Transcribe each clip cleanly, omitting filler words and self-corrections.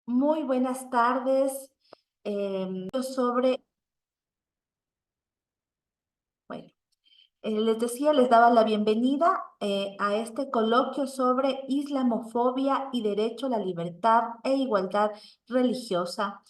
Muy buenas tardes. Sobre, bueno, les decía, les daba la bienvenida a este coloquio sobre islamofobia y derecho a la libertad e igualdad religiosa.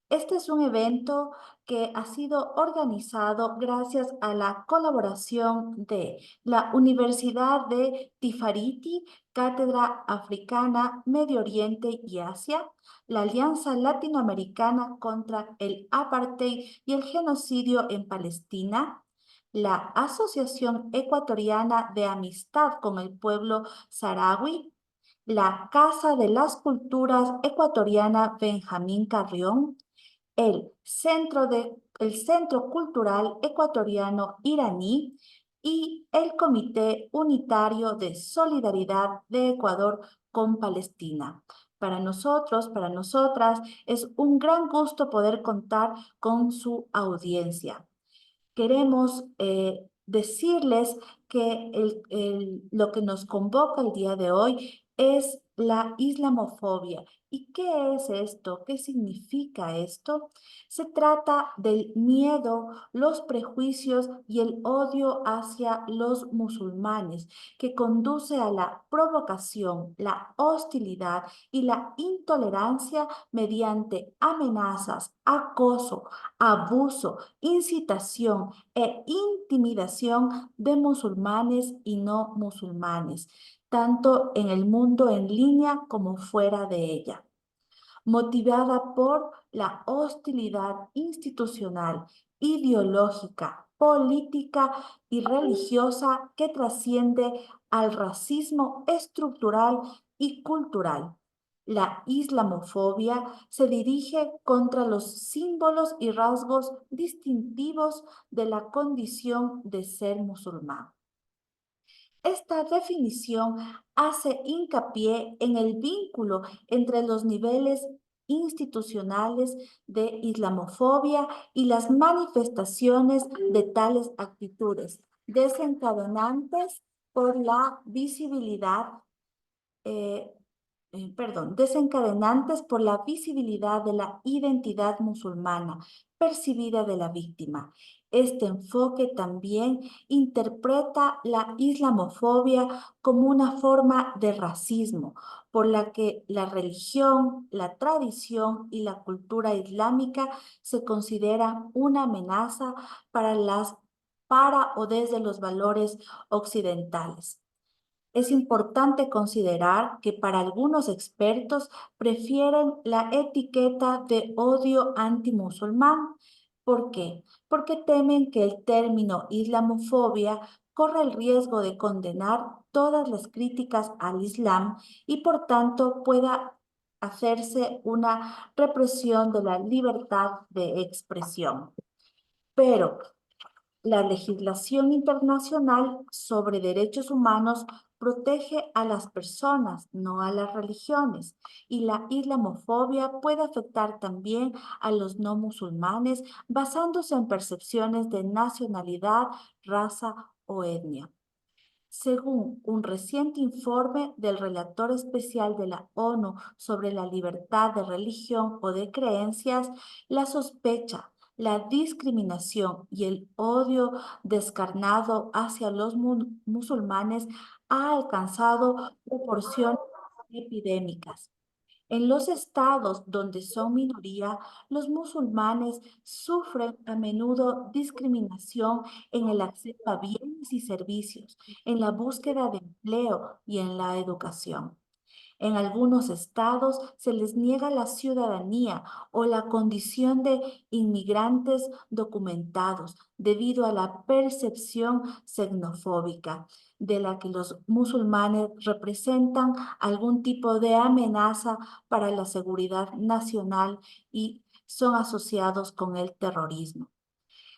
Este es un evento que ha sido organizado gracias a la colaboración de la Universidad de Tifariti, Cátedra Africana, Medio Oriente y Asia, la Alianza Latinoamericana contra el Apartheid y el Genocidio en Palestina, la Asociación Ecuatoriana de Amistad con el Pueblo Saharaui, la Casa de las Culturas Ecuatoriana Benjamín Carrión, el Centro Cultural Ecuatoriano Iraní y el Comité Unitario de Solidaridad de Ecuador con Palestina. Para nosotros, para nosotras, es un gran gusto poder contar con su audiencia. Queremos decirles que lo que nos convoca el día de hoy es la islamofobia. ¿Y qué es esto? ¿Qué significa esto? Se trata del miedo, los prejuicios y el odio hacia los musulmanes, que conduce a la provocación, la hostilidad y la intolerancia mediante amenazas, acoso, abuso, incitación e intimidación de musulmanes y no musulmanes, tanto en el mundo en línea como fuera de ella, motivada por la hostilidad institucional, ideológica, política y religiosa que trasciende al racismo estructural y cultural. La islamofobia se dirige contra los símbolos y rasgos distintivos de la condición de ser musulmán. Esta definición hace hincapié en el vínculo entre los niveles institucionales de islamofobia y las manifestaciones de tales actitudes, desencadenantes por la visibilidad eh, desencadenantes por la visibilidad de la identidad musulmana percibida de la víctima. Este enfoque también interpreta la islamofobia como una forma de racismo, por la que la religión, la tradición y la cultura islámica se consideran una amenaza para o desde los valores occidentales. Es importante considerar que para algunos expertos prefieren la etiqueta de odio antimusulmán. ¿Por qué? Porque temen que el término islamofobia corra el riesgo de condenar todas las críticas al Islam y por tanto pueda hacerse una represión de la libertad de expresión. Pero la legislación internacional sobre derechos humanos protege a las personas, no a las religiones, y la islamofobia puede afectar también a los no musulmanes basándose en percepciones de nacionalidad, raza o etnia. Según un reciente informe del relator especial de la ONU sobre la libertad de religión o de creencias, la sospecha, la discriminación y el odio descarnado hacia los musulmanes ha alcanzado proporciones epidémicas. En los estados donde son minoría, los musulmanes sufren a menudo discriminación en el acceso a bienes y servicios, en la búsqueda de empleo y en la educación. En algunos estados se les niega la ciudadanía o la condición de inmigrantes documentados debido a la percepción xenofóbica de la que los musulmanes representan algún tipo de amenaza para la seguridad nacional y son asociados con el terrorismo.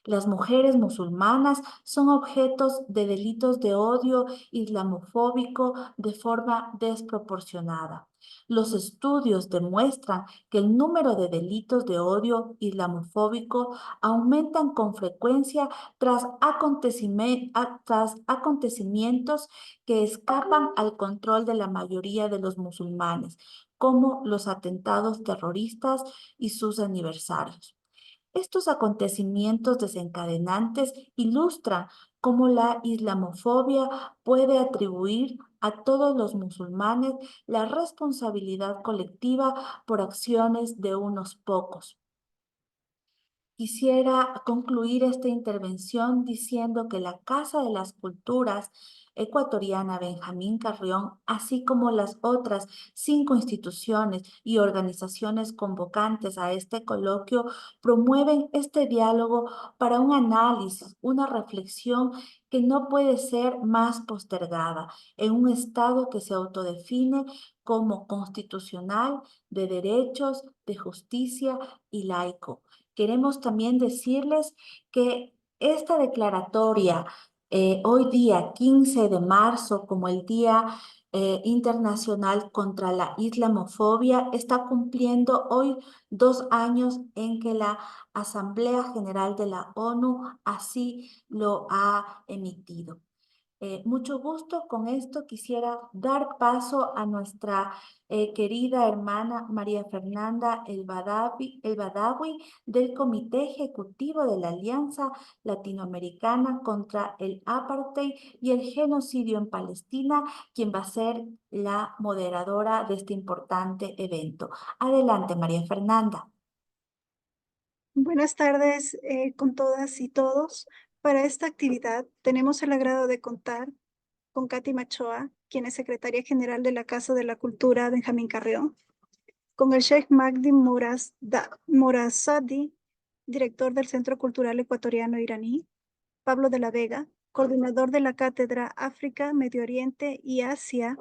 Las mujeres musulmanas son objetos de delitos de odio islamofóbico de forma desproporcionada. Los estudios demuestran que el número de delitos de odio islamofóbico aumentan con frecuencia tras acontecimientos que escapan al control de la mayoría de los musulmanes, como los atentados terroristas y sus aniversarios. Estos acontecimientos desencadenantes ilustran cómo la islamofobia puede atribuir a todos los musulmanes la responsabilidad colectiva por acciones de unos pocos. Quisiera concluir esta intervención diciendo que la Casa de las Culturas ecuatoriana Benjamín Carrión, así como las otras 5 instituciones y organizaciones convocantes a este coloquio, promueven este diálogo para un análisis, una reflexión que no puede ser más postergada en un Estado que se autodefine como constitucional, de derechos, de justicia y laico. Queremos también decirles que esta declaratoria, hoy día 15 de marzo, como el Día Internacional contra la Islamofobia, está cumpliendo hoy 2 años en que la Asamblea General de la ONU así lo ha emitido. Mucho gusto. Con esto quisiera dar paso a nuestra querida hermana María Fernanda El Badawi del Comité Ejecutivo de la Alianza Latinoamericana contra el Apartheid y el Genocidio en Palestina, quien va a ser la moderadora de este importante evento. Adelante, María Fernanda. Buenas tardes con todas y todos. Para esta actividad tenemos el agrado de contar con Katy Machoa, quien es secretaria general de la Casa de la Cultura Benjamín Carrión, con el Sheikh Magdi Morazadi, director del Centro Cultural Ecuatoriano Iraní, Pablo de la Vega, coordinador de la Cátedra África, Medio Oriente y Asia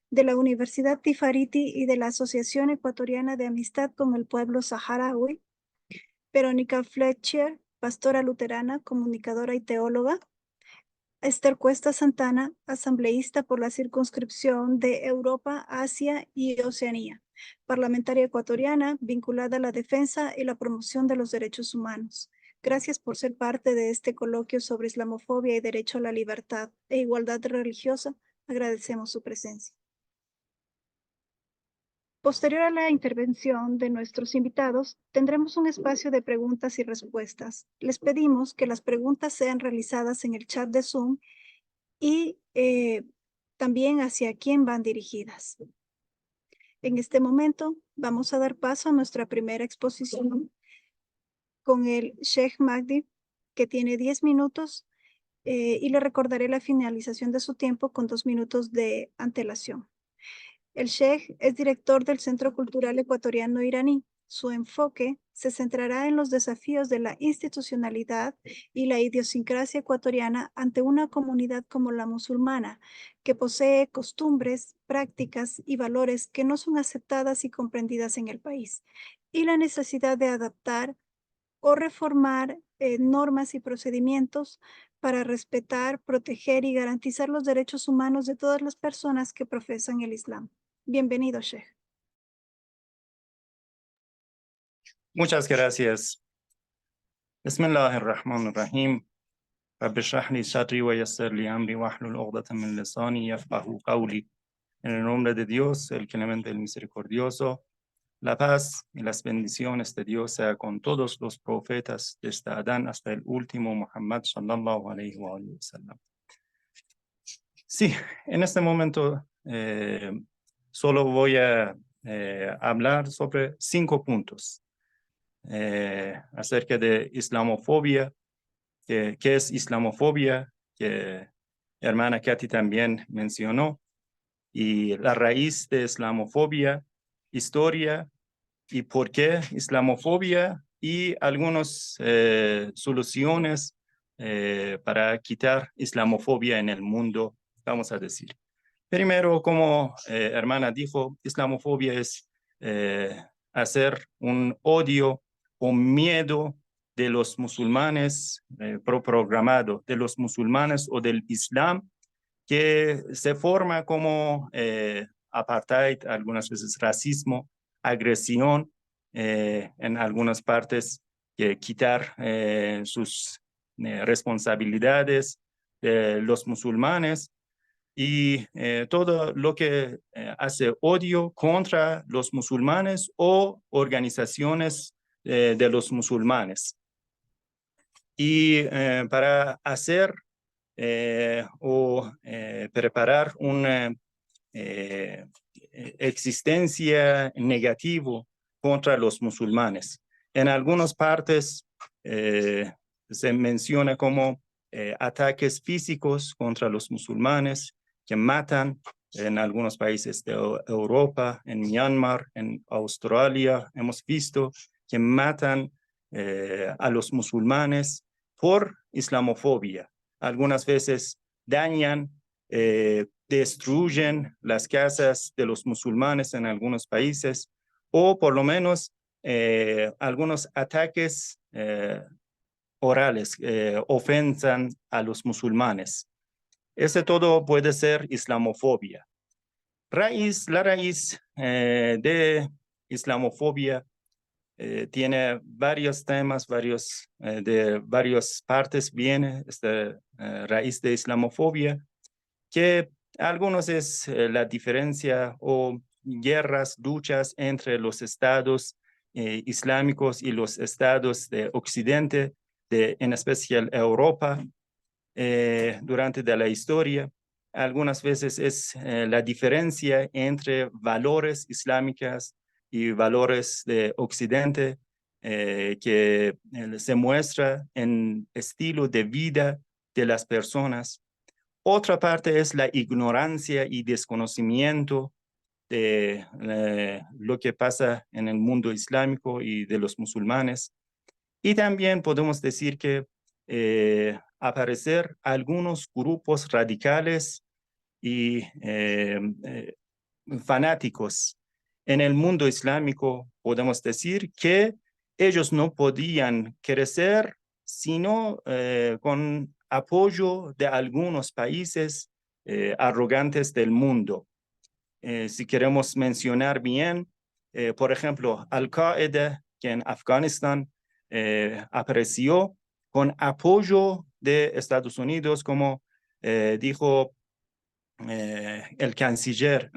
de la Universidad Tifariti y de la Asociación Ecuatoriana de Amistad con el Pueblo Saharaui, Verónica Fletcher, pastora luterana, comunicadora y teóloga. Esther Cuesta Santana, asambleísta por la circunscripción de Europa, Asia y Oceanía, parlamentaria ecuatoriana vinculada a la defensa y la promoción de los derechos humanos. Gracias por ser parte de este coloquio sobre islamofobia y derecho a la libertad e igualdad religiosa. Agradecemos su presencia. Posterior a la intervención de nuestros invitados, tendremos un espacio de preguntas y respuestas. Les pedimos que las preguntas sean realizadas en el chat de Zoom y también hacia quién van dirigidas. En este momento vamos a dar paso a nuestra primera exposición con el Sheikh Magdi, que tiene 10 minutos y le recordaré la finalización de su tiempo con 2 minutos de antelación. El Sheikh es director del Centro Cultural Ecuatoriano Iraní. Su enfoque se centrará en los desafíos de la institucionalidad y la idiosincrasia ecuatoriana ante una comunidad como la musulmana, que posee costumbres, prácticas y valores que no son aceptadas y comprendidas en el país, y la necesidad de adaptar o reformar normas y procedimientos para respetar, proteger y garantizar los derechos humanos de todas las personas que profesan el Islam. Bienvenido, Sheikh. Muchas gracias. Bismillahirrahmanirrahim. Rabbi shrah li sadri wa yassir li amri wahlul 'uqdatan min lisani yafqahu qawli. En el nombre de Dios, el clemente, el misericordioso, la paz y las bendiciones de Dios sea con todos los profetas desde Adán hasta el último Muhammad sallallahu alayhi wa sallam. Sí, en este momento solo voy a hablar sobre 5 puntos acerca de islamofobia, qué es islamofobia, que hermana Katy también mencionó, y la raíz de islamofobia, historia y por qué islamofobia y algunas soluciones para quitar islamofobia en el mundo, vamos a decir. Primero, como hermana dijo, islamofobia es hacer un odio o miedo de los musulmanes, programado de los musulmanes o del Islam, que se forma como apartheid, algunas veces racismo, agresión, en algunas partes, quitar sus responsabilidades de los musulmanes. y todo lo que hace odio contra los musulmanes o organizaciones de los musulmanes. Y para hacer o preparar una existencia negativa contra los musulmanes. En algunas partes se menciona como ataques físicos contra los musulmanes que matan en algunos países de Europa, en Myanmar, en Australia. Hemos visto que matan a los musulmanes por islamofobia. Algunas veces dañan, destruyen las casas de los musulmanes en algunos países, o por lo menos algunos ataques orales ofensan a los musulmanes. Ese todo puede ser islamofobia. La raíz de islamofobia tiene varios temas, de varias partes viene esta raíz de islamofobia, que algunos es la diferencia o guerras, luchas entre los estados islámicos y los estados de Occidente, en especial Europa, durante la historia. Algunas veces es la diferencia entre valores islámicos y valores de Occidente que se muestra en estilo de vida de las personas. Otra parte es la ignorancia y desconocimiento de lo que pasa en el mundo islámico y de los musulmanes. Y también podemos decir que aparecer algunos grupos radicales y fanáticos en el mundo islámico. Podemos decir que ellos no podían crecer sino con apoyo de algunos países arrogantes del mundo. Si queremos mencionar bien, por ejemplo, Al-Qaeda, que en Afganistán apareció con apoyo de Estados Unidos, como dijo la canciller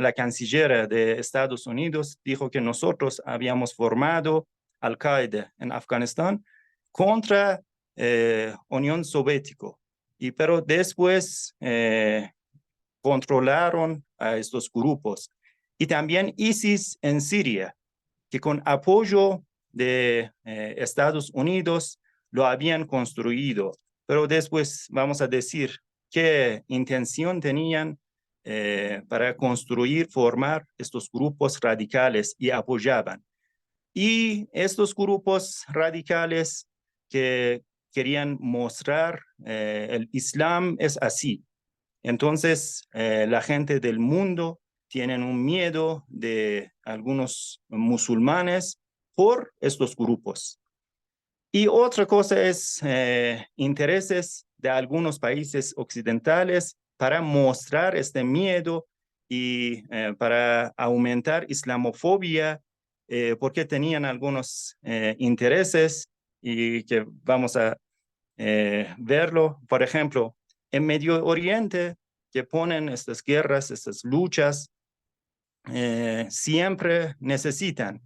de Estados Unidos, dijo que nosotros habíamos formado Al-Qaeda en Afganistán contra Unión Soviética, pero después controlaron a estos grupos. Y también ISIS en Siria, que con apoyo de Estados Unidos lo habían construido, pero después vamos a decir qué intención tenían para construir, formar estos grupos radicales y apoyaban. Y estos grupos radicales que querían mostrar el Islam es así. Entonces, la gente del mundo tienen un miedo de algunos musulmanes por estos grupos. Y otra cosa es intereses de algunos países occidentales para mostrar este miedo y para aumentar islamofobia, porque tenían algunos intereses y que vamos a verlo. Por ejemplo, en Medio Oriente, que ponen estas guerras, estas luchas, siempre necesitan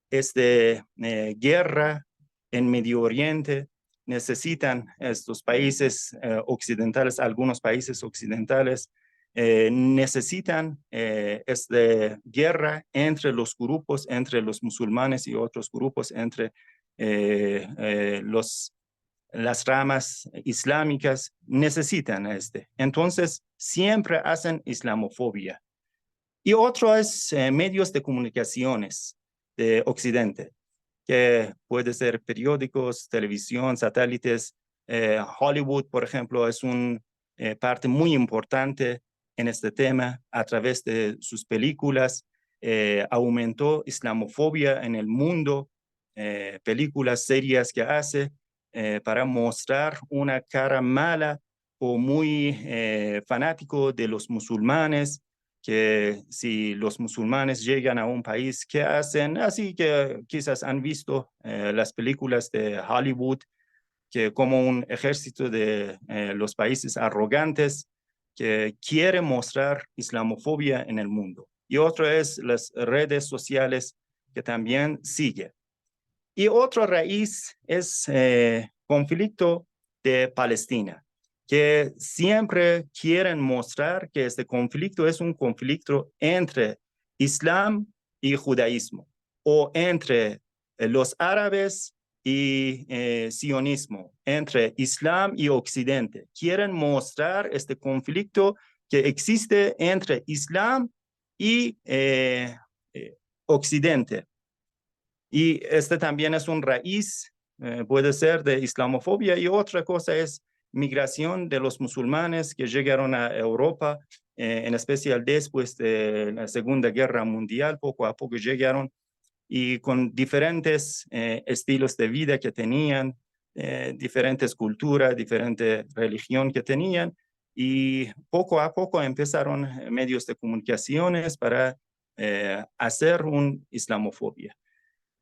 esta guerra en Medio Oriente, necesitan estos países occidentales, algunos países occidentales, necesitan esta guerra entre los grupos, entre los musulmanes y otros grupos, entre las ramas islámicas necesitan Entonces, siempre hacen islamofobia. Y otro es medios de comunicaciones de Occidente, que puede ser periódicos, televisión, satélites. Hollywood, por ejemplo, es una parte muy importante en este tema. A través de sus películas, aumentó islamofobia en el mundo, películas, series que hace, para mostrar una cara mala o muy fanático de los musulmanes, que si los musulmanes llegan a un país, ¿qué hacen? Así que quizás han visto las películas de Hollywood, que como un ejército de los países arrogantes que quiere mostrar islamofobia en el mundo. Y otro es las redes sociales que también sigue. Y otra raíz es conflicto de Palestina, que siempre quieren mostrar que este conflicto es un conflicto entre Islam y judaísmo, o entre los árabes y sionismo, entre Islam y Occidente. Quieren mostrar este conflicto que existe entre Islam y Occidente. Y este también es un raíz, puede ser de islamofobia, y otra cosa es migración de los musulmanes que llegaron a Europa, en especial después de la Segunda Guerra Mundial, poco a poco llegaron y con diferentes estilos de vida que tenían, diferentes culturas, diferente religión que tenían, y poco a poco empezaron medios de comunicaciones para hacer una islamofobia.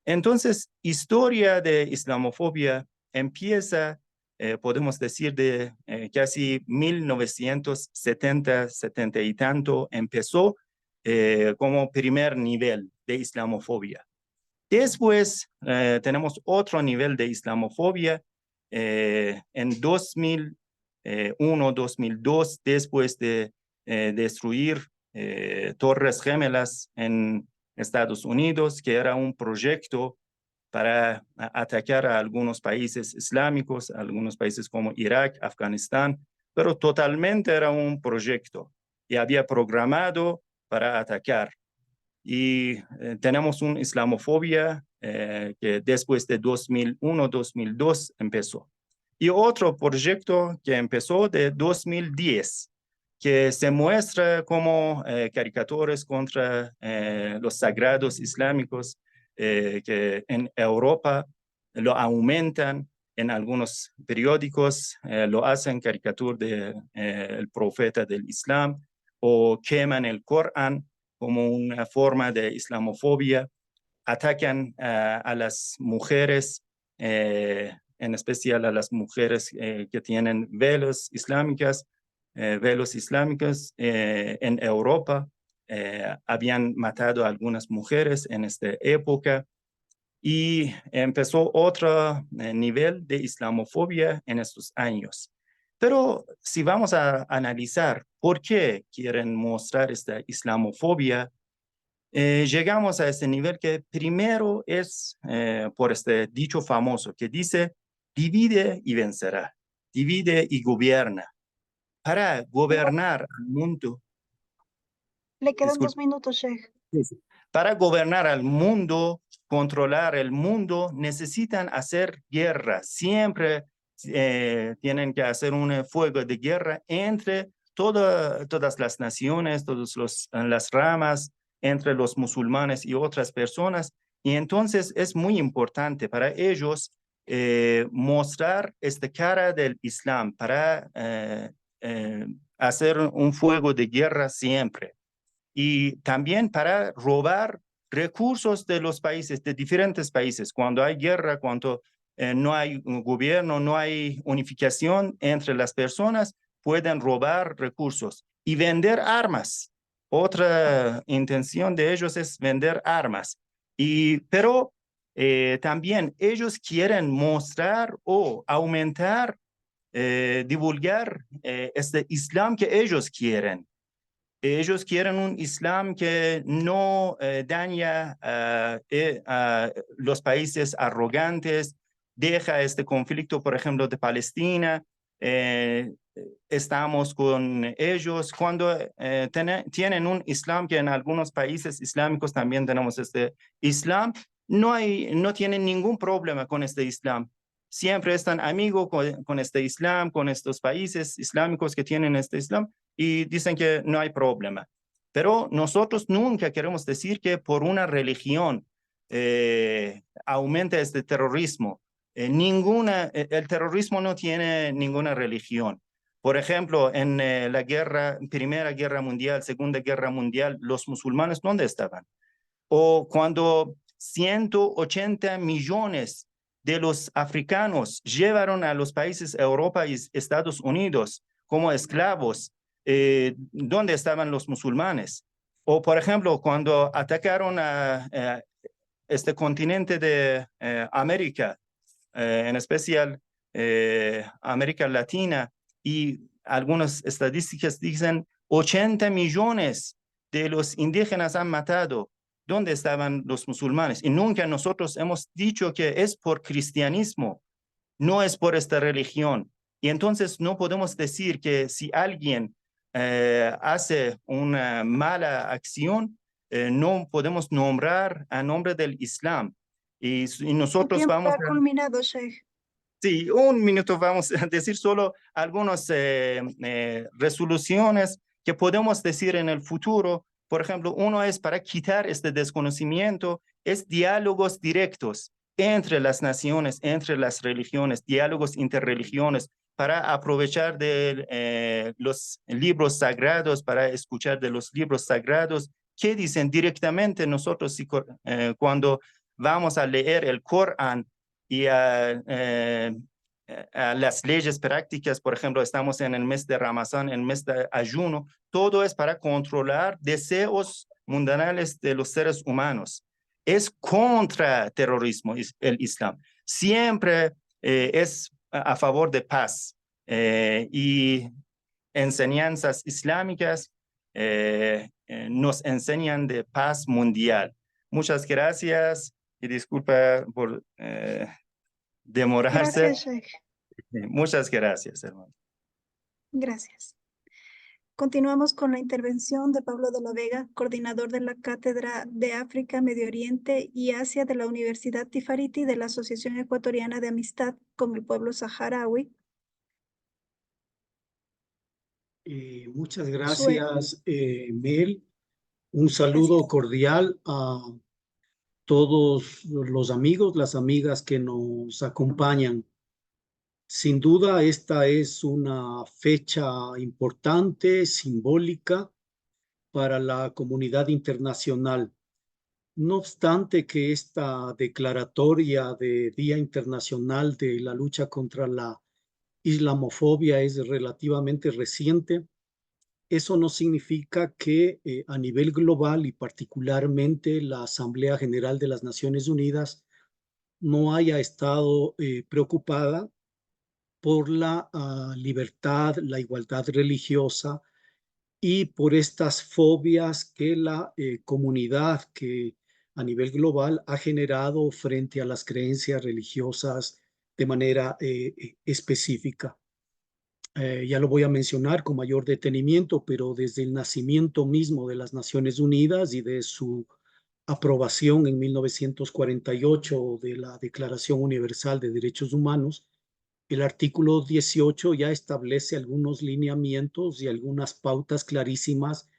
Entonces, historia de islamofobia empieza, podemos decir, de casi 1970, 70 y tanto, empezó como primer nivel de islamofobia. Después tenemos otro nivel de islamofobia en 2001, 2002, después de destruir Torres Gemelas en Estados Unidos, que era un proyecto para atacar a algunos países islámicos, algunos países como Irak, Afganistán, pero totalmente era un proyecto y había programado para atacar. Y tenemos una islamofobia que después de 2001, 2002 empezó. Y otro proyecto que empezó de 2010, que se muestra como caricaturas contra los sagrados islámicos, que en Europa lo aumentan, en algunos periódicos lo hacen caricatura del profeta del Islam, o queman el Corán como una forma de islamofobia, atacan a las mujeres, en especial a las mujeres que tienen velos islámicos en Europa. Habían matado a algunas mujeres en esta época y empezó otro nivel de islamofobia en estos años. Pero si vamos a analizar por qué quieren mostrar esta islamofobia, llegamos a este nivel que primero es por este dicho famoso que dice, divide y vencerá, divide y gobierna. Para gobernar al mundo, Le quedan disculpe, 2 minutos, Sheikh. para gobernar al mundo, controlar el mundo, necesitan hacer guerra. Siempre tienen que hacer un fuego de guerra entre todas las naciones, todas las ramas, entre los musulmanes y otras personas. Y entonces es muy importante para ellos mostrar esta cara del Islam para hacer un fuego de guerra siempre. Y también para robar recursos de los países, de diferentes países. Cuando hay guerra, cuando no hay un gobierno, no hay unificación entre las personas, pueden robar recursos y vender armas. Otra intención de ellos es vender armas. Pero también ellos quieren mostrar o aumentar, divulgar este Islam que ellos quieren. Ellos quieren un Islam que no daña a los países arrogantes, deja este conflicto, por ejemplo, de Palestina. Estamos con ellos cuando tienen un Islam que en algunos países islámicos también tenemos este Islam. No tienen ningún problema con este Islam. Siempre están amigos con este Islam, con estos países islámicos que tienen este Islam, y dicen que no hay problema. Pero nosotros nunca queremos decir que por una religión aumenta este terrorismo. El terrorismo no tiene ninguna religión. Por ejemplo, en la Primera Guerra Mundial, Segunda Guerra Mundial, los musulmanes, ¿dónde estaban? O cuando 180 millones de los africanos llevaron a los países Europa y Estados Unidos como esclavos, ¿dónde estaban los musulmanes? O, por ejemplo, cuando atacaron a este continente de América, en especial América Latina, y algunas estadísticas dicen 80 millones de los indígenas han matado. ¿Dónde estaban los musulmanes? Y nunca nosotros hemos dicho que es por cristianismo, no es por esta religión. Y entonces no podemos decir que si alguien hace una mala acción, no podemos nombrar a nombre del Islam. Y Su nosotros tiempo vamos ha a... culminado, Sheikh. Sí, un minuto vamos a decir solo algunas resoluciones que podemos decir en el futuro. Por ejemplo, uno es para quitar este desconocimiento, es diálogos directos entre las naciones, entre las religiones, diálogos interreligiones, para aprovechar de los libros sagrados, para escuchar de los libros sagrados, que dicen directamente nosotros cuando vamos a leer el Corán y a las leyes prácticas, por ejemplo, estamos en el mes de Ramadán, el mes de ayuno, todo es para controlar deseos mundanales de los seres humanos. Es contra terrorismo el Islam. Siempre es a favor de paz y enseñanzas islámicas nos enseñan de paz mundial. Muchas gracias y disculpa por demorarse. Gracias, Sheikh. Muchas gracias, hermano. Gracias. Continuamos con la intervención de Pablo de la Vega, coordinador de la Cátedra de África, Medio Oriente y Asia de la Universidad Tifariti de la Asociación Ecuatoriana de Amistad con el Pueblo Saharaui. Muchas gracias, Mel. Un saludo cordial a todos los amigos, las amigas que nos acompañan. Sin duda, esta es una fecha importante, simbólica para la comunidad internacional. No obstante que esta declaratoria de Día Internacional de la Lucha contra la Islamofobia es relativamente reciente, eso no significa que a nivel global y particularmente la Asamblea General de las Naciones Unidas no haya estado preocupada por la libertad, la igualdad religiosa y por estas fobias que la comunidad que a nivel global ha generado frente a las creencias religiosas de manera específica. Ya lo voy a mencionar con mayor detenimiento, pero desde el nacimiento mismo de las Naciones Unidas y de su aprobación en 1948 de la Declaración Universal de Derechos Humanos, el artículo 18 ya establece algunos lineamientos y algunas pautas clarísimas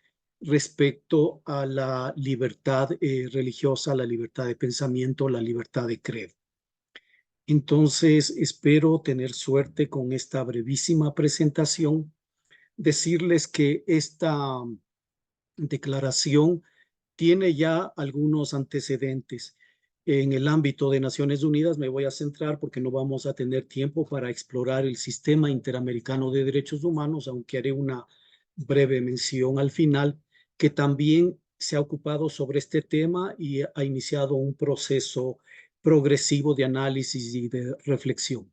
respecto a la libertad religiosa, la libertad de pensamiento, la libertad de creer. Entonces, espero tener suerte con esta brevísima presentación. Decirles que esta declaración tiene ya algunos antecedentes. En el ámbito de Naciones Unidas me voy a centrar porque no vamos a tener tiempo para explorar el sistema interamericano de derechos humanos, aunque haré una breve mención al final, que también se ha ocupado sobre este tema y ha iniciado un proceso progresivo de análisis y de reflexión.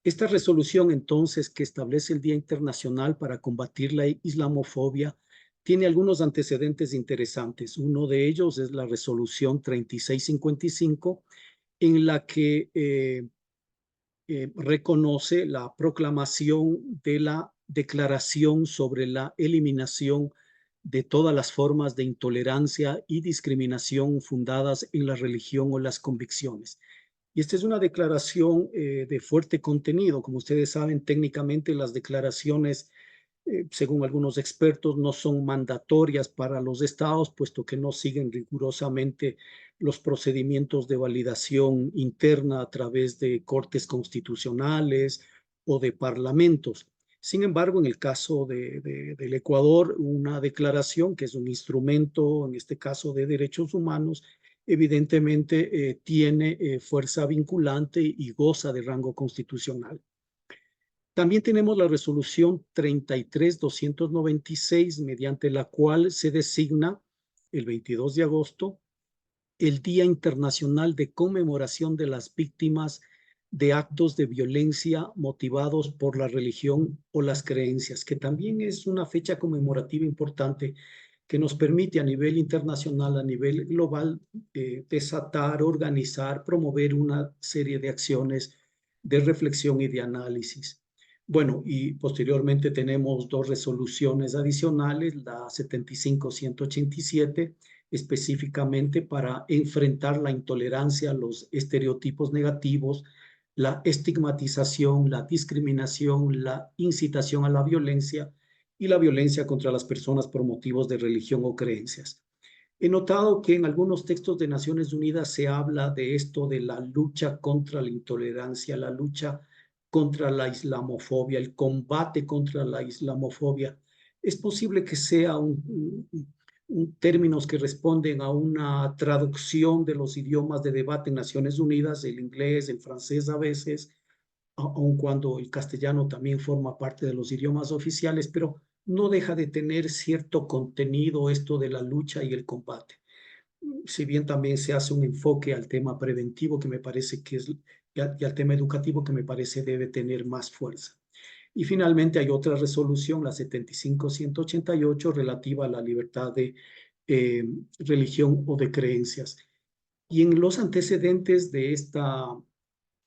Esta resolución, entonces, que establece el Día Internacional para combatir la islamofobia, tiene algunos antecedentes interesantes. Uno de ellos es la resolución 3655, en la que reconoce la proclamación de la Declaración sobre la eliminación de todas las formas de intolerancia y discriminación fundadas en la religión o las convicciones. Y esta es una declaración de fuerte contenido. Como ustedes saben, técnicamente las declaraciones, según algunos expertos, no son mandatorias para los estados, puesto que no siguen rigurosamente los procedimientos de validación interna a través de cortes constitucionales o de parlamentos. Sin embargo, en el caso del Ecuador, una declaración que es un instrumento, en este caso de derechos humanos, evidentemente tiene fuerza vinculante y goza de rango constitucional. También tenemos la resolución 33-296, mediante la cual se designa el 22 de agosto el Día Internacional de Conmemoración de las Víctimas de Actos de Violencia motivados por la religión o las creencias, que también es una fecha conmemorativa importante que nos permite a nivel internacional, a nivel global, desatar, organizar, promover una serie de acciones de reflexión y de análisis. Bueno, y posteriormente tenemos dos resoluciones adicionales, la 75-187, específicamente para enfrentar la intolerancia, los estereotipos negativos, la estigmatización, la discriminación, la incitación a la violencia y la violencia contra las personas por motivos de religión o creencias. He notado que en algunos textos de Naciones Unidas se habla de esto, de la lucha contra la intolerancia, la lucha contra la islamofobia, el combate contra la islamofobia. Es posible que sea términos que responden a una traducción de los idiomas de debate en Naciones Unidas, el inglés, el francés a veces, aun cuando el castellano también forma parte de los idiomas oficiales, pero no deja de tener cierto contenido esto de la lucha y el combate. Si bien también se hace un enfoque al tema preventivo que me parece que es, y al tema educativo que me parece debe tener más fuerza. Y finalmente hay otra resolución, la 75-188, relativa a la libertad de religión o de creencias. Y en los antecedentes de esta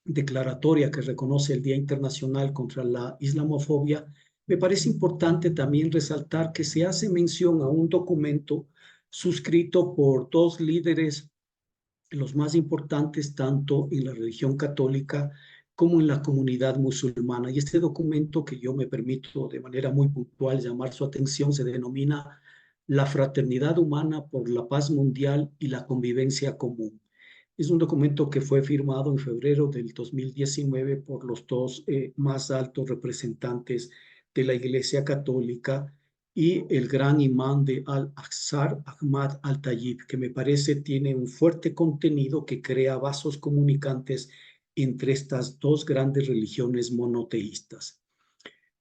declaratoria que reconoce el Día Internacional contra la Islamofobia, me parece importante también resaltar que se hace mención a un documento suscrito por dos líderes, los más importantes tanto en la religión católica como en la comunidad musulmana. Y este documento, que yo me permito de manera muy puntual llamar su atención, se denomina La Fraternidad Humana por la Paz Mundial y la Convivencia Común. Es un documento que fue firmado en febrero del 2019 por los dos más altos representantes de la Iglesia Católica y el gran imán de Al-Aqsa, Ahmad Al-Tayyib, que me parece tiene un fuerte contenido que crea vasos comunicantes entre estas dos grandes religiones monoteístas.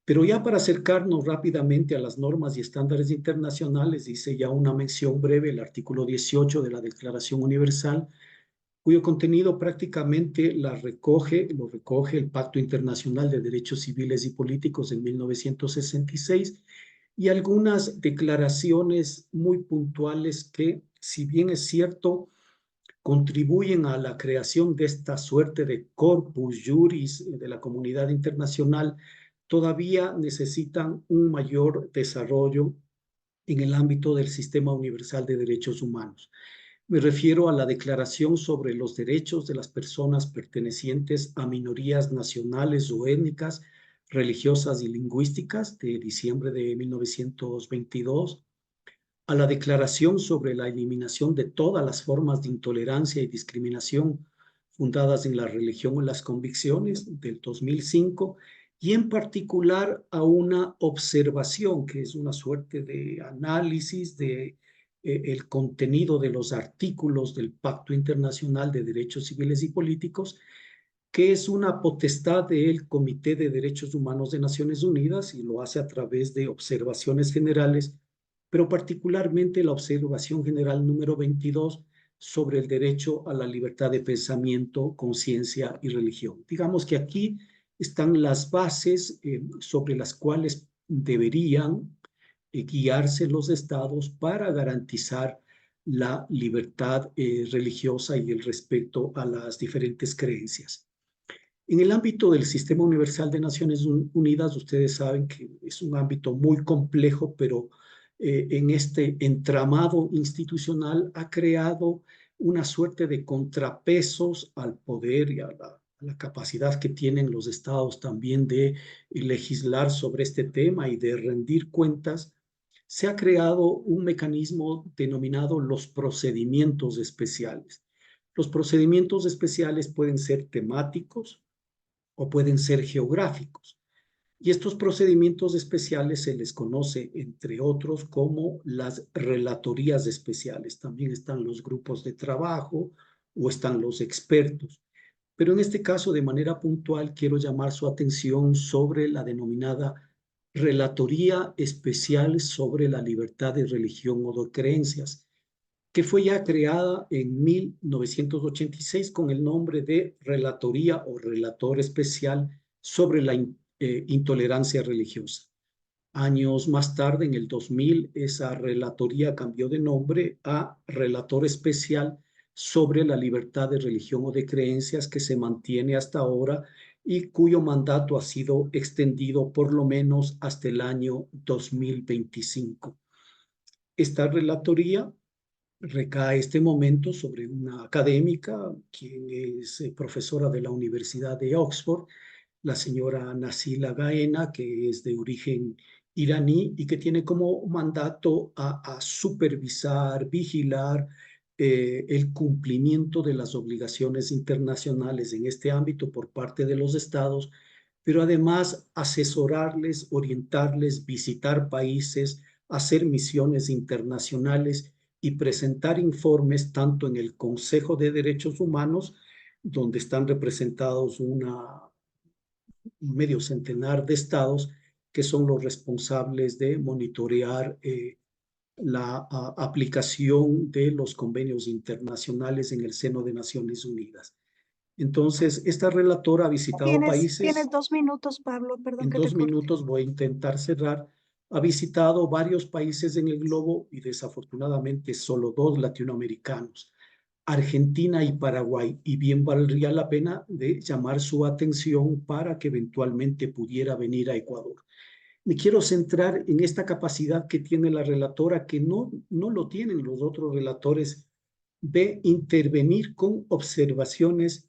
Pero ya para acercarnos rápidamente a las normas y estándares internacionales, dice ya una mención breve el artículo 18 de la Declaración Universal, cuyo contenido prácticamente lo recoge el Pacto Internacional de Derechos Civiles y Políticos en 1966, y algunas declaraciones muy puntuales que, si bien es cierto, contribuyen a la creación de esta suerte de corpus juris de la comunidad internacional, todavía necesitan un mayor desarrollo en el ámbito del Sistema Universal de Derechos Humanos. Me refiero a la Declaración sobre los Derechos de las Personas Pertenecientes a Minorías Nacionales o Étnicas, Religiosas y Lingüísticas de diciembre de 1922, a la Declaración sobre la Eliminación de todas las formas de intolerancia y discriminación fundadas en la religión o las convicciones del 2005, y en particular a una observación que es una suerte de análisis de el contenido de los artículos del Pacto Internacional de Derechos Civiles y Políticos, que es una potestad del Comité de Derechos Humanos de Naciones Unidas y lo hace a través de observaciones generales, pero particularmente la observación general número 22 sobre el derecho a la libertad de pensamiento, conciencia y religión. Digamos que aquí están las bases sobre las cuales deberían guiarse los estados para garantizar la libertad religiosa y el respeto a las diferentes creencias. En el ámbito del Sistema Universal de Naciones Unidas, ustedes saben que es un ámbito muy complejo, pero en este entramado institucional ha creado una suerte de contrapesos al poder y a la capacidad que tienen los estados también de legislar sobre este tema y de rendir cuentas. Se ha creado un mecanismo denominado los procedimientos especiales. Los procedimientos especiales pueden ser temáticos o pueden ser geográficos. Y estos procedimientos especiales se les conoce, entre otros, como las relatorías especiales. También están los grupos de trabajo o están los expertos. pero en este caso, de manera puntual, quiero llamar su atención sobre la denominada Relatoría Especial sobre la Libertad de Religión o de Creencias, que fue ya creada en 1986 con el nombre de Relatoría o Relator Especial sobre la Intolerancia Religiosa. Años más tarde, en el 2000, esa relatoría cambió de nombre a Relator Especial sobre la Libertad de Religión o de Creencias, que se mantiene hasta ahora y cuyo mandato ha sido extendido por lo menos hasta el año 2025. Esta relatoría recae este momento sobre una académica, quien es profesora de la Universidad de Oxford, la señora Nasila Gaena, que es de origen iraní y que tiene como mandato a supervisar, vigilar el cumplimiento de las obligaciones internacionales en este ámbito por parte de los estados, pero además asesorarles, orientarles, visitar países, hacer misiones internacionales y presentar informes tanto en el Consejo de Derechos Humanos, donde están representados medio centenar de estados que son los responsables de monitorear la aplicación de los convenios internacionales en el seno de Naciones Unidas. Entonces, esta relatora ha visitado países. Tienes 2 minutos, Pablo, perdón En que te 2 corte. minutos voy a intentar cerrar. Ha visitado varios países en el globo y desafortunadamente solo 2 latinoamericanos, Argentina y Paraguay, y bien valdría la pena de llamar su atención para que eventualmente pudiera venir a Ecuador. Me quiero centrar en esta capacidad que tiene la relatora, que no lo tienen los otros relatores, de intervenir con observaciones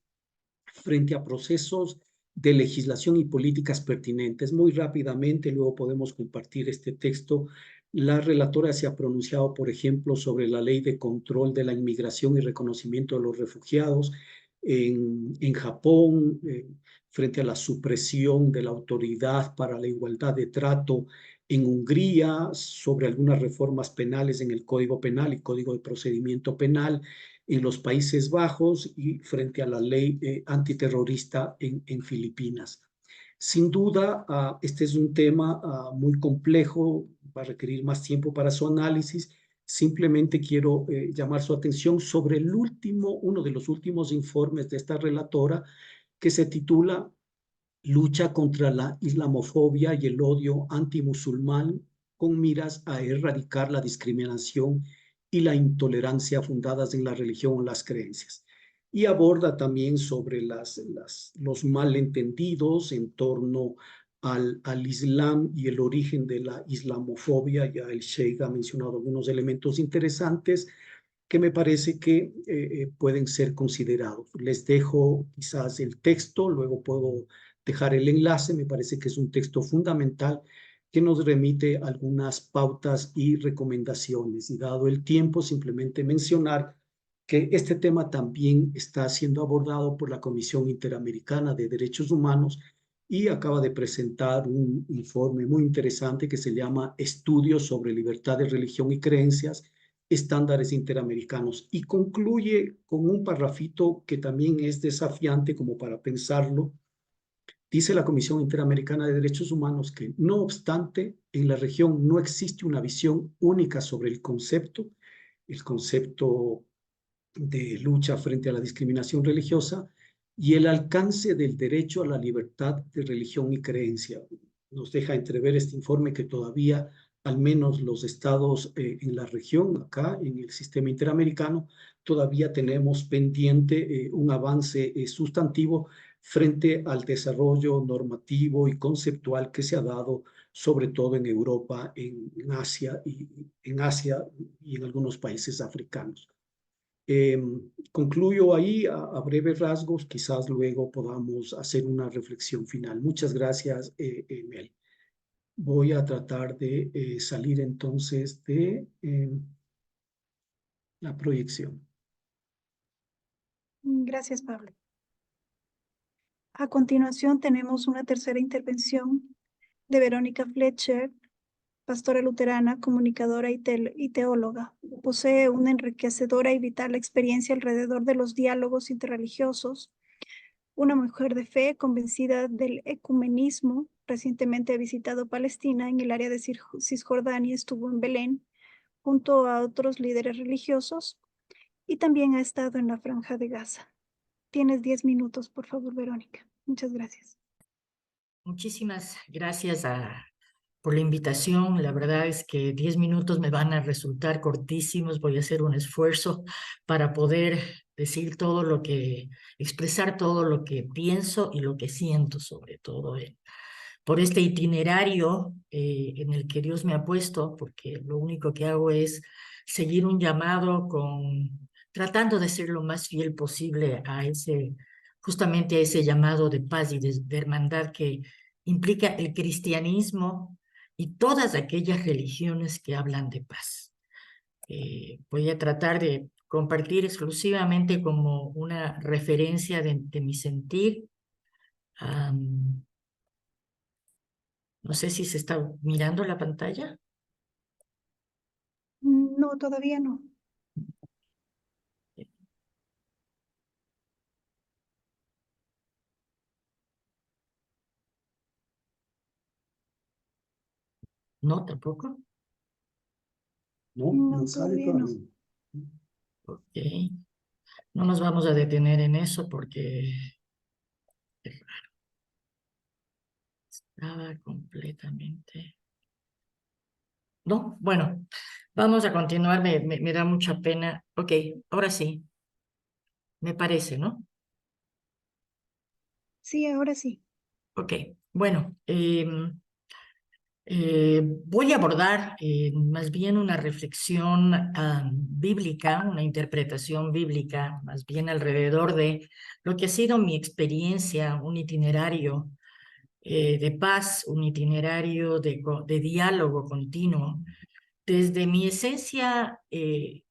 frente a procesos de legislación y políticas pertinentes. Muy rápidamente, luego podemos compartir este texto. La relatora se ha pronunciado, por ejemplo, sobre la ley de control de la inmigración y reconocimiento de los refugiados en Japón, frente a la supresión de la autoridad para la igualdad de trato en Hungría, sobre algunas reformas penales en el Código Penal y Código de Procedimiento Penal en los Países Bajos y frente a la ley antiterrorista en Filipinas. Sin duda, este es un tema muy complejo, va a requerir más tiempo para su análisis. Simplemente quiero llamar su atención sobre uno de los últimos informes de esta relatora, que se titula Lucha contra la islamofobia y el odio antimusulmán con miras a erradicar la discriminación y la intolerancia fundadas en la religión o las creencias. Y aborda también sobre los malentendidos en torno al Islam y el origen de la islamofobia. Ya el Sheikh ha mencionado algunos elementos interesantes que me parece que pueden ser considerados. Les dejo quizás el texto, luego puedo dejar el enlace. Me parece que es un texto fundamental que nos remite algunas pautas y recomendaciones. Y dado el tiempo, simplemente mencionar que este tema también está siendo abordado por la Comisión Interamericana de Derechos Humanos y acaba de presentar un informe muy interesante que se llama Estudios sobre Libertad de Religión y Creencias, Estándares Interamericanos, y concluye con un parrafito que también es desafiante como para pensarlo. Dice la Comisión Interamericana de Derechos Humanos que, no obstante, en la región no existe una visión única sobre el concepto de lucha frente a la discriminación religiosa y el alcance del derecho a la libertad de religión y creencia. Nos deja entrever este informe que todavía, al menos los estados en la región, acá en el sistema interamericano, todavía tenemos pendiente un avance sustantivo frente al desarrollo normativo y conceptual que se ha dado, sobre todo en Europa, en Asia y en algunos países africanos. Concluyo ahí a breves rasgos, quizás luego podamos hacer una reflexión final. Muchas gracias, Mel. Voy a tratar de salir entonces de la proyección. Gracias, Pablo. A continuación tenemos una tercera intervención de Verónica Fletcher, pastora luterana, comunicadora y teóloga. Posee una enriquecedora y vital experiencia alrededor de los diálogos interreligiosos, una mujer de fe convencida del ecumenismo. Recientemente ha visitado Palestina en el área de Cisjordania, estuvo en Belén junto a otros líderes religiosos y también ha estado en la Franja de Gaza. Tienes 10 minutos, por favor, Verónica. Muchas gracias. Muchísimas gracias por la invitación. La verdad es que 10 minutos me van a resultar cortísimos. Voy a hacer un esfuerzo para poder decir todo lo que, expresar todo lo que pienso y lo que siento, sobre todo por este itinerario en el que Dios me ha puesto, porque lo único que hago es seguir un llamado tratando de ser lo más fiel posible justamente a ese llamado de paz y de hermandad que implica el cristianismo y todas aquellas religiones que hablan de paz. Voy a tratar de compartir exclusivamente como una referencia de mi sentir. No sé si se está mirando la pantalla. No, todavía no. No, tampoco. No, No, no sale todavía no. todavía. Ok. No nos vamos a detener en eso porque es raro. Estaba completamente... No, bueno, vamos a continuar. Me da mucha pena. Ok, ahora sí. Me parece, ¿no? Sí, ahora sí. Ok, bueno. Voy a abordar más bien una reflexión bíblica, una interpretación bíblica, más bien alrededor de lo que ha sido mi experiencia, un itinerario de paz, un itinerario de diálogo continuo, desde mi esencia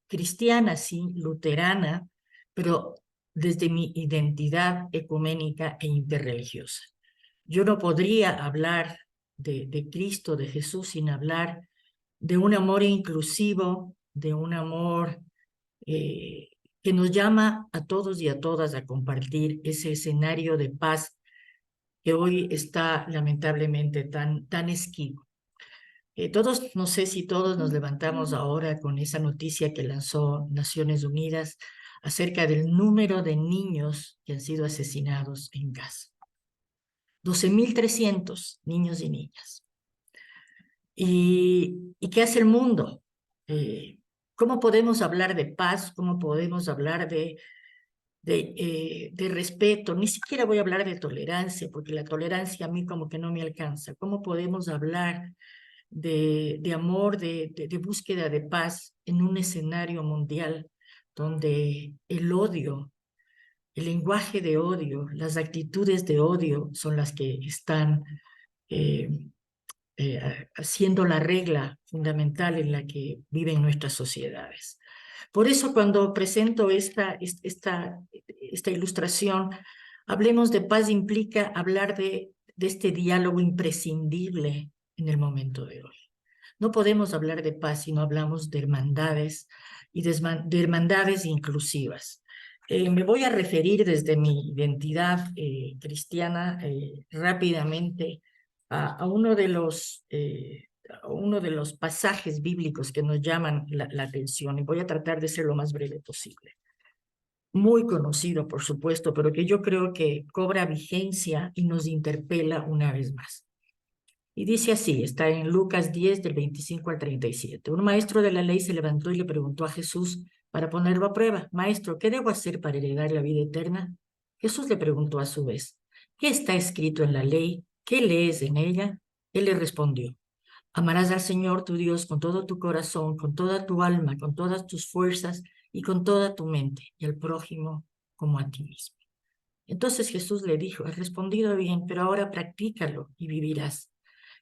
cristiana, sí, luterana, pero desde mi identidad ecuménica e interreligiosa. Yo no podría hablar de Cristo, de Jesús, sin hablar de un amor inclusivo, de un amor que nos llama a todos y a todas a compartir ese escenario de paz que hoy está lamentablemente tan esquivo. Todos, no sé si todos nos levantamos ahora con esa noticia que lanzó Naciones Unidas acerca del número de niños que han sido asesinados en Gaza. 12.300 niños y niñas. ¿Y qué hace el mundo? ¿Cómo podemos hablar de paz? ¿Cómo podemos hablar de respeto? Ni siquiera voy a hablar de tolerancia, porque la tolerancia a mí como que no me alcanza. ¿Cómo podemos hablar de amor, de búsqueda de paz en un escenario mundial donde el odio, el lenguaje de odio, las actitudes de odio son las que están siendo la regla fundamental en la que viven nuestras sociedades? Por eso cuando presento esta ilustración, hablemos de paz implica hablar de este diálogo imprescindible en el momento de hoy. No podemos hablar de paz si no hablamos de hermandades y de hermandades inclusivas. Me voy a referir desde mi identidad cristiana rápidamente a uno de los pasajes bíblicos que nos llaman la atención, y voy a tratar de ser lo más breve posible. Muy conocido, por supuesto, pero que yo creo que cobra vigencia y nos interpela una vez más. Y dice así, está en Lucas 10, del 25 al 37. Un maestro de la ley se levantó y le preguntó a Jesús para ponerlo a prueba: Maestro, ¿qué debo hacer para heredar la vida eterna? Jesús le preguntó a su vez: ¿qué está escrito en la ley? ¿Qué lees en ella? Él le respondió: amarás al Señor tu Dios con todo tu corazón, con toda tu alma, con todas tus fuerzas y con toda tu mente, y al prójimo como a ti mismo. Entonces Jesús le dijo: has respondido bien, pero ahora practícalo y vivirás.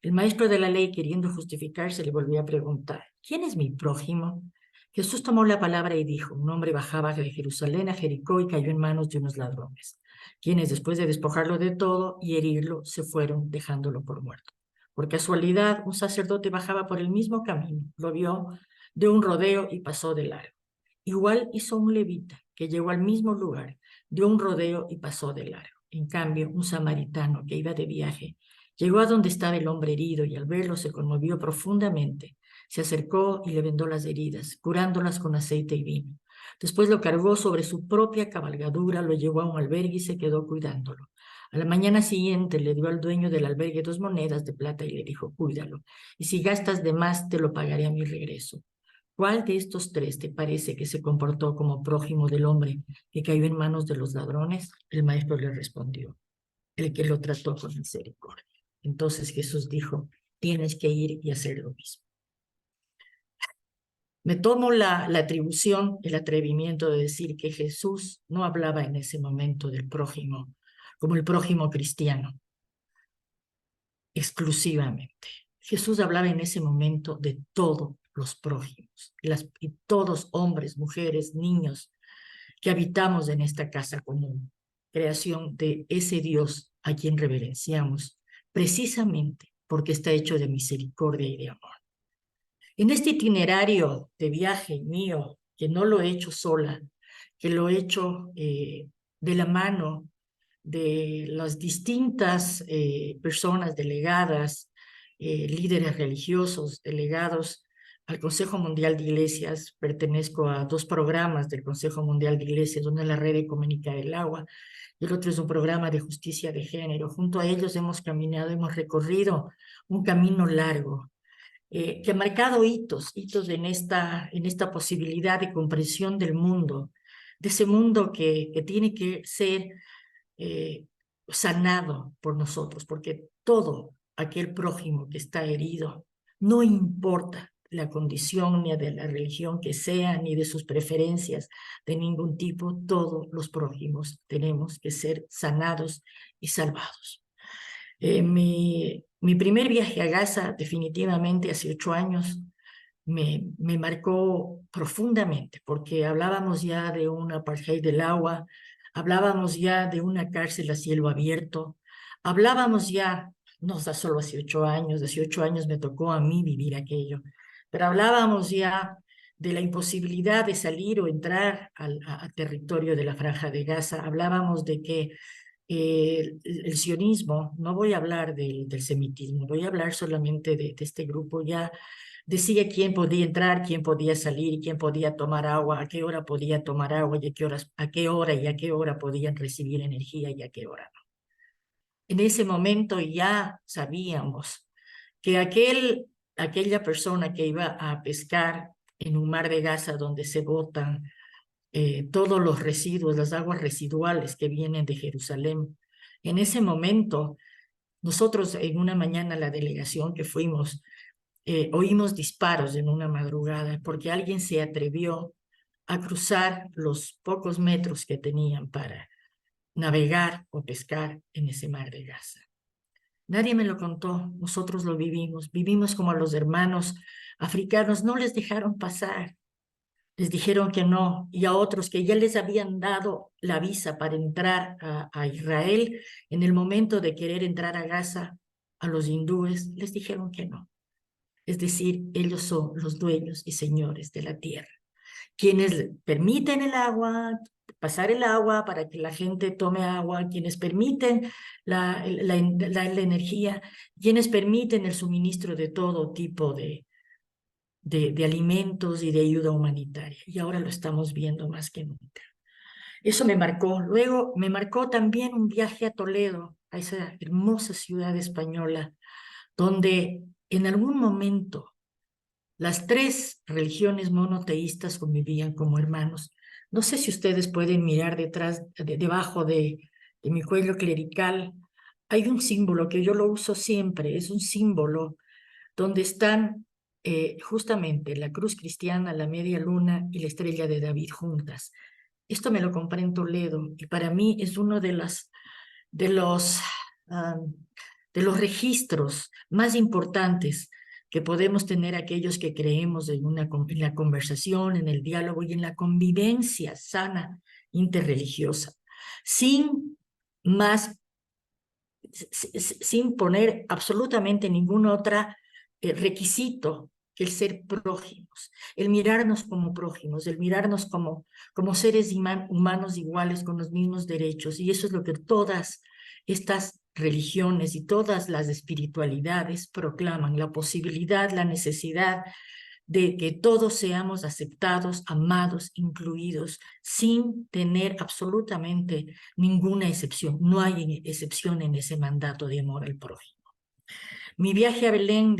El maestro de la ley, queriendo justificarse, le volvió a preguntar: ¿quién es mi prójimo? Jesús tomó la palabra y dijo: un hombre bajaba de Jerusalén a Jericó y cayó en manos de unos ladrones, quienes después de despojarlo de todo y herirlo, se fueron dejándolo por muerto. Por casualidad, un sacerdote bajaba por el mismo camino, lo vio de un rodeo y pasó de largo. Igual hizo un levita, que llegó al mismo lugar, dio un rodeo y pasó de largo. En cambio, un samaritano que iba de viaje llegó a donde estaba el hombre herido y al verlo se conmovió profundamente. Se acercó y le vendó las heridas, curándolas con aceite y vino. Después lo cargó sobre su propia cabalgadura, lo llevó a un albergue y se quedó cuidándolo. A la mañana siguiente le dio al dueño del albergue 2 monedas de plata y le dijo, cuídalo, y si gastas de más te lo pagaré a mi regreso. ¿Cuál de estos 3 te parece que se comportó como prójimo del hombre que cayó en manos de los ladrones? El maestro le respondió, el que lo trató con misericordia. Entonces Jesús dijo, tienes que ir y hacer lo mismo. Me tomo la atribución, el atrevimiento de decir que Jesús no hablaba en ese momento del prójimo como el prójimo cristiano, exclusivamente. Jesús hablaba en ese momento de todos los prójimos, y todos hombres, mujeres, niños que habitamos en esta casa común, creación de ese Dios a quien reverenciamos, precisamente porque está hecho de misericordia y de amor. En este itinerario de viaje mío, que no lo he hecho sola, que lo he hecho de la mano de las distintas personas delegadas, líderes religiosos, delegados al Consejo Mundial de Iglesias. Pertenezco a 2 programas del Consejo Mundial de Iglesias, uno es la Red Ecuménica del Agua y el otro es un programa de justicia de género. Junto a ellos hemos caminado, hemos recorrido un camino largo, que ha marcado hitos en esta posibilidad de comprensión del mundo, de ese mundo que tiene que ser sanado por nosotros, porque todo aquel prójimo que está herido, no importa la condición ni de la religión que sea, ni de sus preferencias de ningún tipo, todos los prójimos tenemos que ser sanados y salvados. Mi primer viaje a Gaza, definitivamente hace 8 años, me marcó profundamente, porque hablábamos ya de un apartheid del agua, hablábamos ya de una cárcel a cielo abierto, hablábamos ya, no solo hace 8 años me tocó a mí vivir aquello, pero hablábamos ya de la imposibilidad de salir o entrar al territorio de la Franja de Gaza, hablábamos de que el sionismo, no voy a hablar del semitismo, voy a hablar solamente de este grupo, ya decía quién podía entrar, quién podía salir, quién podía tomar agua, a qué hora podía tomar agua y a qué hora podían recibir energía y a qué hora no. En ese momento ya sabíamos que aquella persona que iba a pescar en un mar de Gaza donde se botan todos los residuos, las aguas residuales que vienen de Jerusalén. En ese momento, nosotros en una mañana, la delegación que fuimos, oímos disparos en una madrugada porque alguien se atrevió a cruzar los pocos metros que tenían para navegar o pescar en ese mar de Gaza. Nadie me lo contó, nosotros lo vivimos como a los hermanos africanos, no les dejaron pasar. Les dijeron que no, y a otros que ya les habían dado la visa para entrar a Israel, en el momento de querer entrar a Gaza, a los hindúes les dijeron que no. Es decir, ellos son los dueños y señores de la tierra, quienes permiten pasar el agua para que la gente tome agua, quienes permiten la energía, quienes permiten el suministro de todo tipo de alimentos y de ayuda humanitaria. Y ahora lo estamos viendo más que nunca. Eso me marcó. Luego me marcó también un viaje a Toledo, a esa hermosa ciudad española, donde en algún momento las 3 religiones monoteístas convivían como hermanos. No sé si ustedes pueden mirar debajo de mi cuello clerical. Hay un símbolo que yo lo uso siempre, es un símbolo donde están justamente la cruz cristiana, la media luna y la estrella de David juntas. Esto me lo compré en Toledo y para mí es uno de los registros más importantes que podemos tener aquellos que creemos en la conversación, en el diálogo y en la convivencia sana interreligiosa, sin poner absolutamente ningún otro requisito el ser prójimos, el mirarnos como prójimos, el mirarnos como seres humanos iguales con los mismos derechos. Y eso es lo que todas estas religiones y todas las espiritualidades proclaman, la posibilidad, la necesidad de que todos seamos aceptados, amados, incluidos, sin tener absolutamente ninguna excepción. No hay excepción en ese mandato de amor al prójimo. Mi viaje a Belén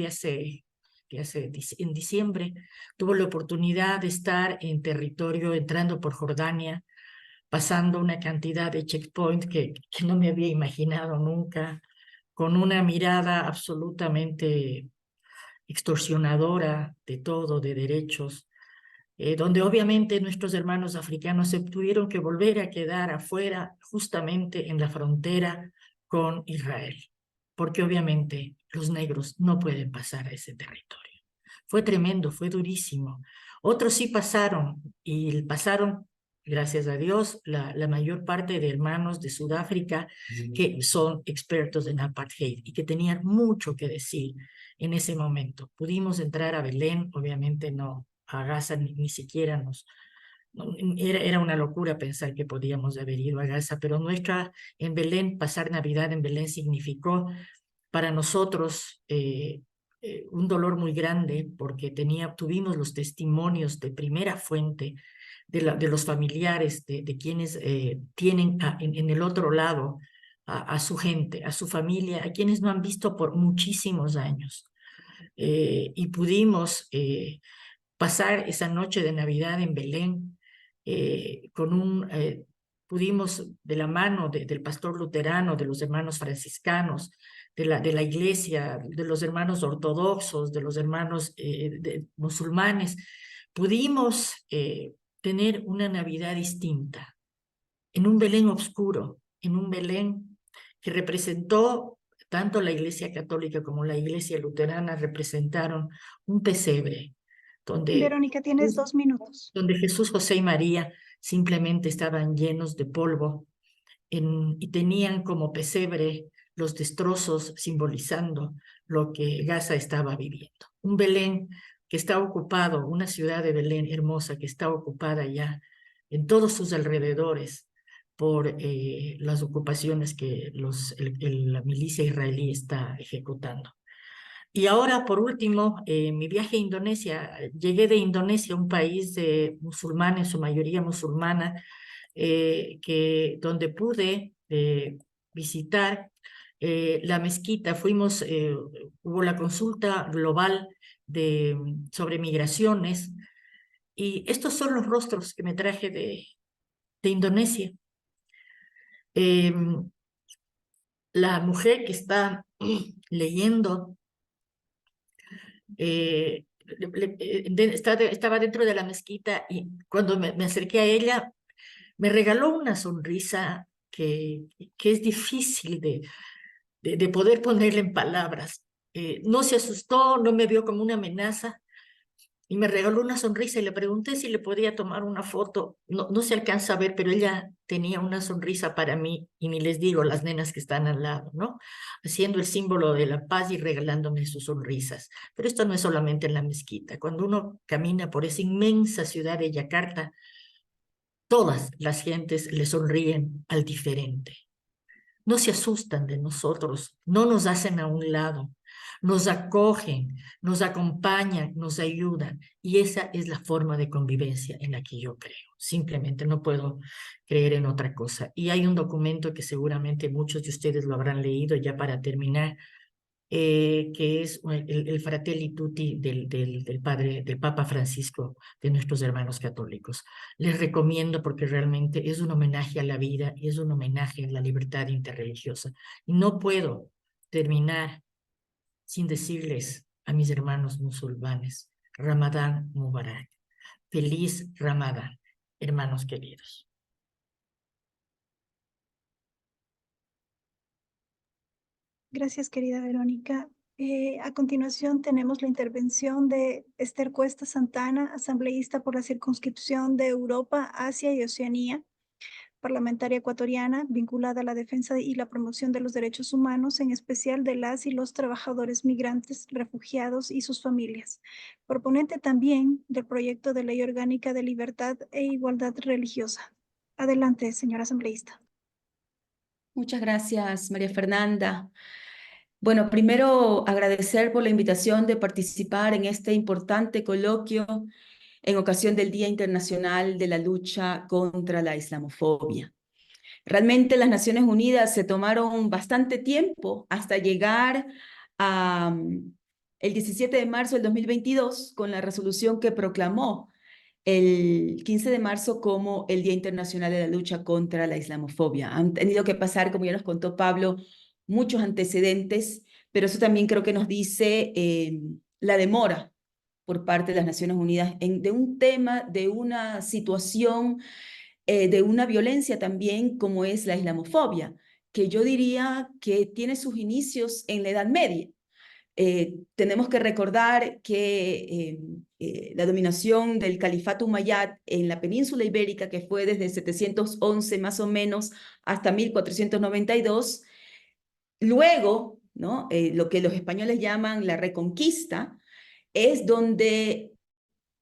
en diciembre, tuve la oportunidad de estar en territorio, entrando por Jordania, pasando una cantidad de checkpoints que no me había imaginado nunca, con una mirada absolutamente extorsionadora de todo, de derechos, donde obviamente nuestros hermanos africanos se tuvieron que volver a quedar afuera, justamente en la frontera con Israel, porque obviamente los negros no pueden pasar a ese territorio. Fue tremendo, fue durísimo. Otros sí pasaron, y pasaron, gracias a Dios, la mayor parte de hermanos de Sudáfrica que son expertos en apartheid y que tenían mucho que decir en ese momento. Pudimos entrar a Belén, obviamente no, a Gaza ni siquiera era una locura pensar que podíamos haber ido a Gaza, pero en Belén, pasar Navidad en Belén significó para nosotros un dolor muy grande, porque tuvimos los testimonios de primera fuente de los familiares, de quienes tienen en el otro lado a su gente, a su familia, a quienes no han visto por muchísimos años. Y pudimos pasar esa noche de Navidad en Belén pudimos de la mano del pastor luterano, de los hermanos franciscanos, de la iglesia, de los hermanos ortodoxos, de los hermanos musulmanes, pudimos tener una Navidad distinta, en un Belén oscuro, en un Belén que representó, tanto la iglesia católica como la iglesia luterana representaron un pesebre, Verónica, tienes 2 minutos. donde Jesús, José y María simplemente estaban llenos de polvo y tenían como pesebre los destrozos simbolizando lo que Gaza estaba viviendo. Un Belén que está ocupado, una ciudad de Belén hermosa que está ocupada ya en todos sus alrededores por las ocupaciones que la milicia israelí está ejecutando. Y ahora, por último, mi viaje a Indonesia. Llegué de Indonesia, un país de musulmanes, su mayoría musulmana, donde pude visitar la mezquita. Hubo la consulta global sobre migraciones, y estos son los rostros que me traje de Indonesia. La mujer que está leyendo estaba dentro de la mezquita, y cuando me acerqué a ella, me regaló una sonrisa que es difícil de poder ponerle en palabras. No se asustó, no me vio como una amenaza, y me regaló una sonrisa, y le pregunté si le podía tomar una foto. No se alcanza a ver, pero ella tenía una sonrisa para mí, y ni les digo las nenas que están al lado, ¿no? Haciendo el símbolo de la paz y regalándome sus sonrisas. Pero esto no es solamente en la mezquita. Cuando uno camina por esa inmensa ciudad de Yakarta, todas las gentes le sonríen al diferente. No se asustan de nosotros, no nos hacen a un lado, nos acogen, nos acompañan, nos ayudan, y esa es la forma de convivencia en la que yo creo. Simplemente no puedo creer en otra cosa. Y hay un documento que seguramente muchos de ustedes lo habrán leído, ya para terminar, que es el Fratelli Tutti del Papa Francisco, de nuestros hermanos católicos. Les recomiendo, porque realmente es un homenaje a la vida y es un homenaje a la libertad interreligiosa. Y no puedo terminar sin decirles a mis hermanos musulmanes: Ramadán Mubarak. Feliz Ramadán, hermanos queridos. Gracias, querida Verónica. A continuación tenemos la intervención de Esther Cuesta Santana, asambleísta por la circunscripción de Europa, Asia y Oceanía, parlamentaria ecuatoriana vinculada a la defensa y la promoción de los derechos humanos, en especial de las y los trabajadores migrantes, refugiados y sus familias. Proponente también del proyecto de ley orgánica de libertad e igualdad religiosa. Adelante, señora asambleísta. Muchas gracias, María Fernanda. Bueno, primero agradecer por la invitación de participar en este importante coloquio en ocasión del Día Internacional de la Lucha contra la Islamofobia. Realmente las Naciones Unidas se tomaron bastante tiempo hasta llegar a el 17 de marzo del 2022 con la resolución que proclamó el 15 de marzo como el Día Internacional de la Lucha contra la Islamofobia. Han tenido que pasar, como ya nos contó Pablo, muchos antecedentes, pero eso también creo que nos dice la demora por parte de las Naciones Unidas de un tema, de una situación, de una violencia también como es la islamofobia, que yo diría que tiene sus inicios en la Edad Media. Tenemos que recordar que la dominación del califato umayyad en la península ibérica, que fue desde 711 más o menos hasta 1492, luego, ¿no? Lo que los españoles llaman la Reconquista, es donde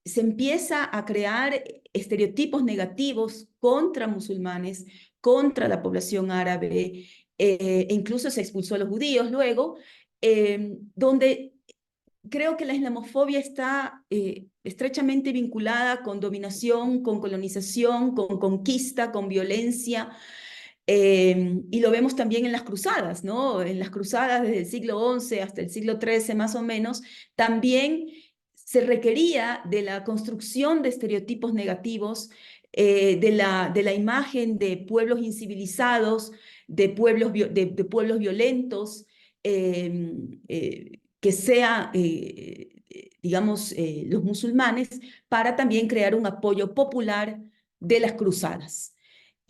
se empieza a crear estereotipos negativos contra musulmanes, contra la población árabe, e incluso se expulsó a los judíos luego, donde creo que la islamofobia está estrechamente vinculada con dominación, con colonización, con conquista, con violencia, y lo vemos también en las cruzadas, ¿no? En las cruzadas desde el siglo XI hasta el siglo XIII más o menos, también se requería de la construcción de estereotipos negativos, de la imagen de pueblos incivilizados, de pueblos violentos, que sea, digamos, los musulmanes, para también crear un apoyo popular de las cruzadas.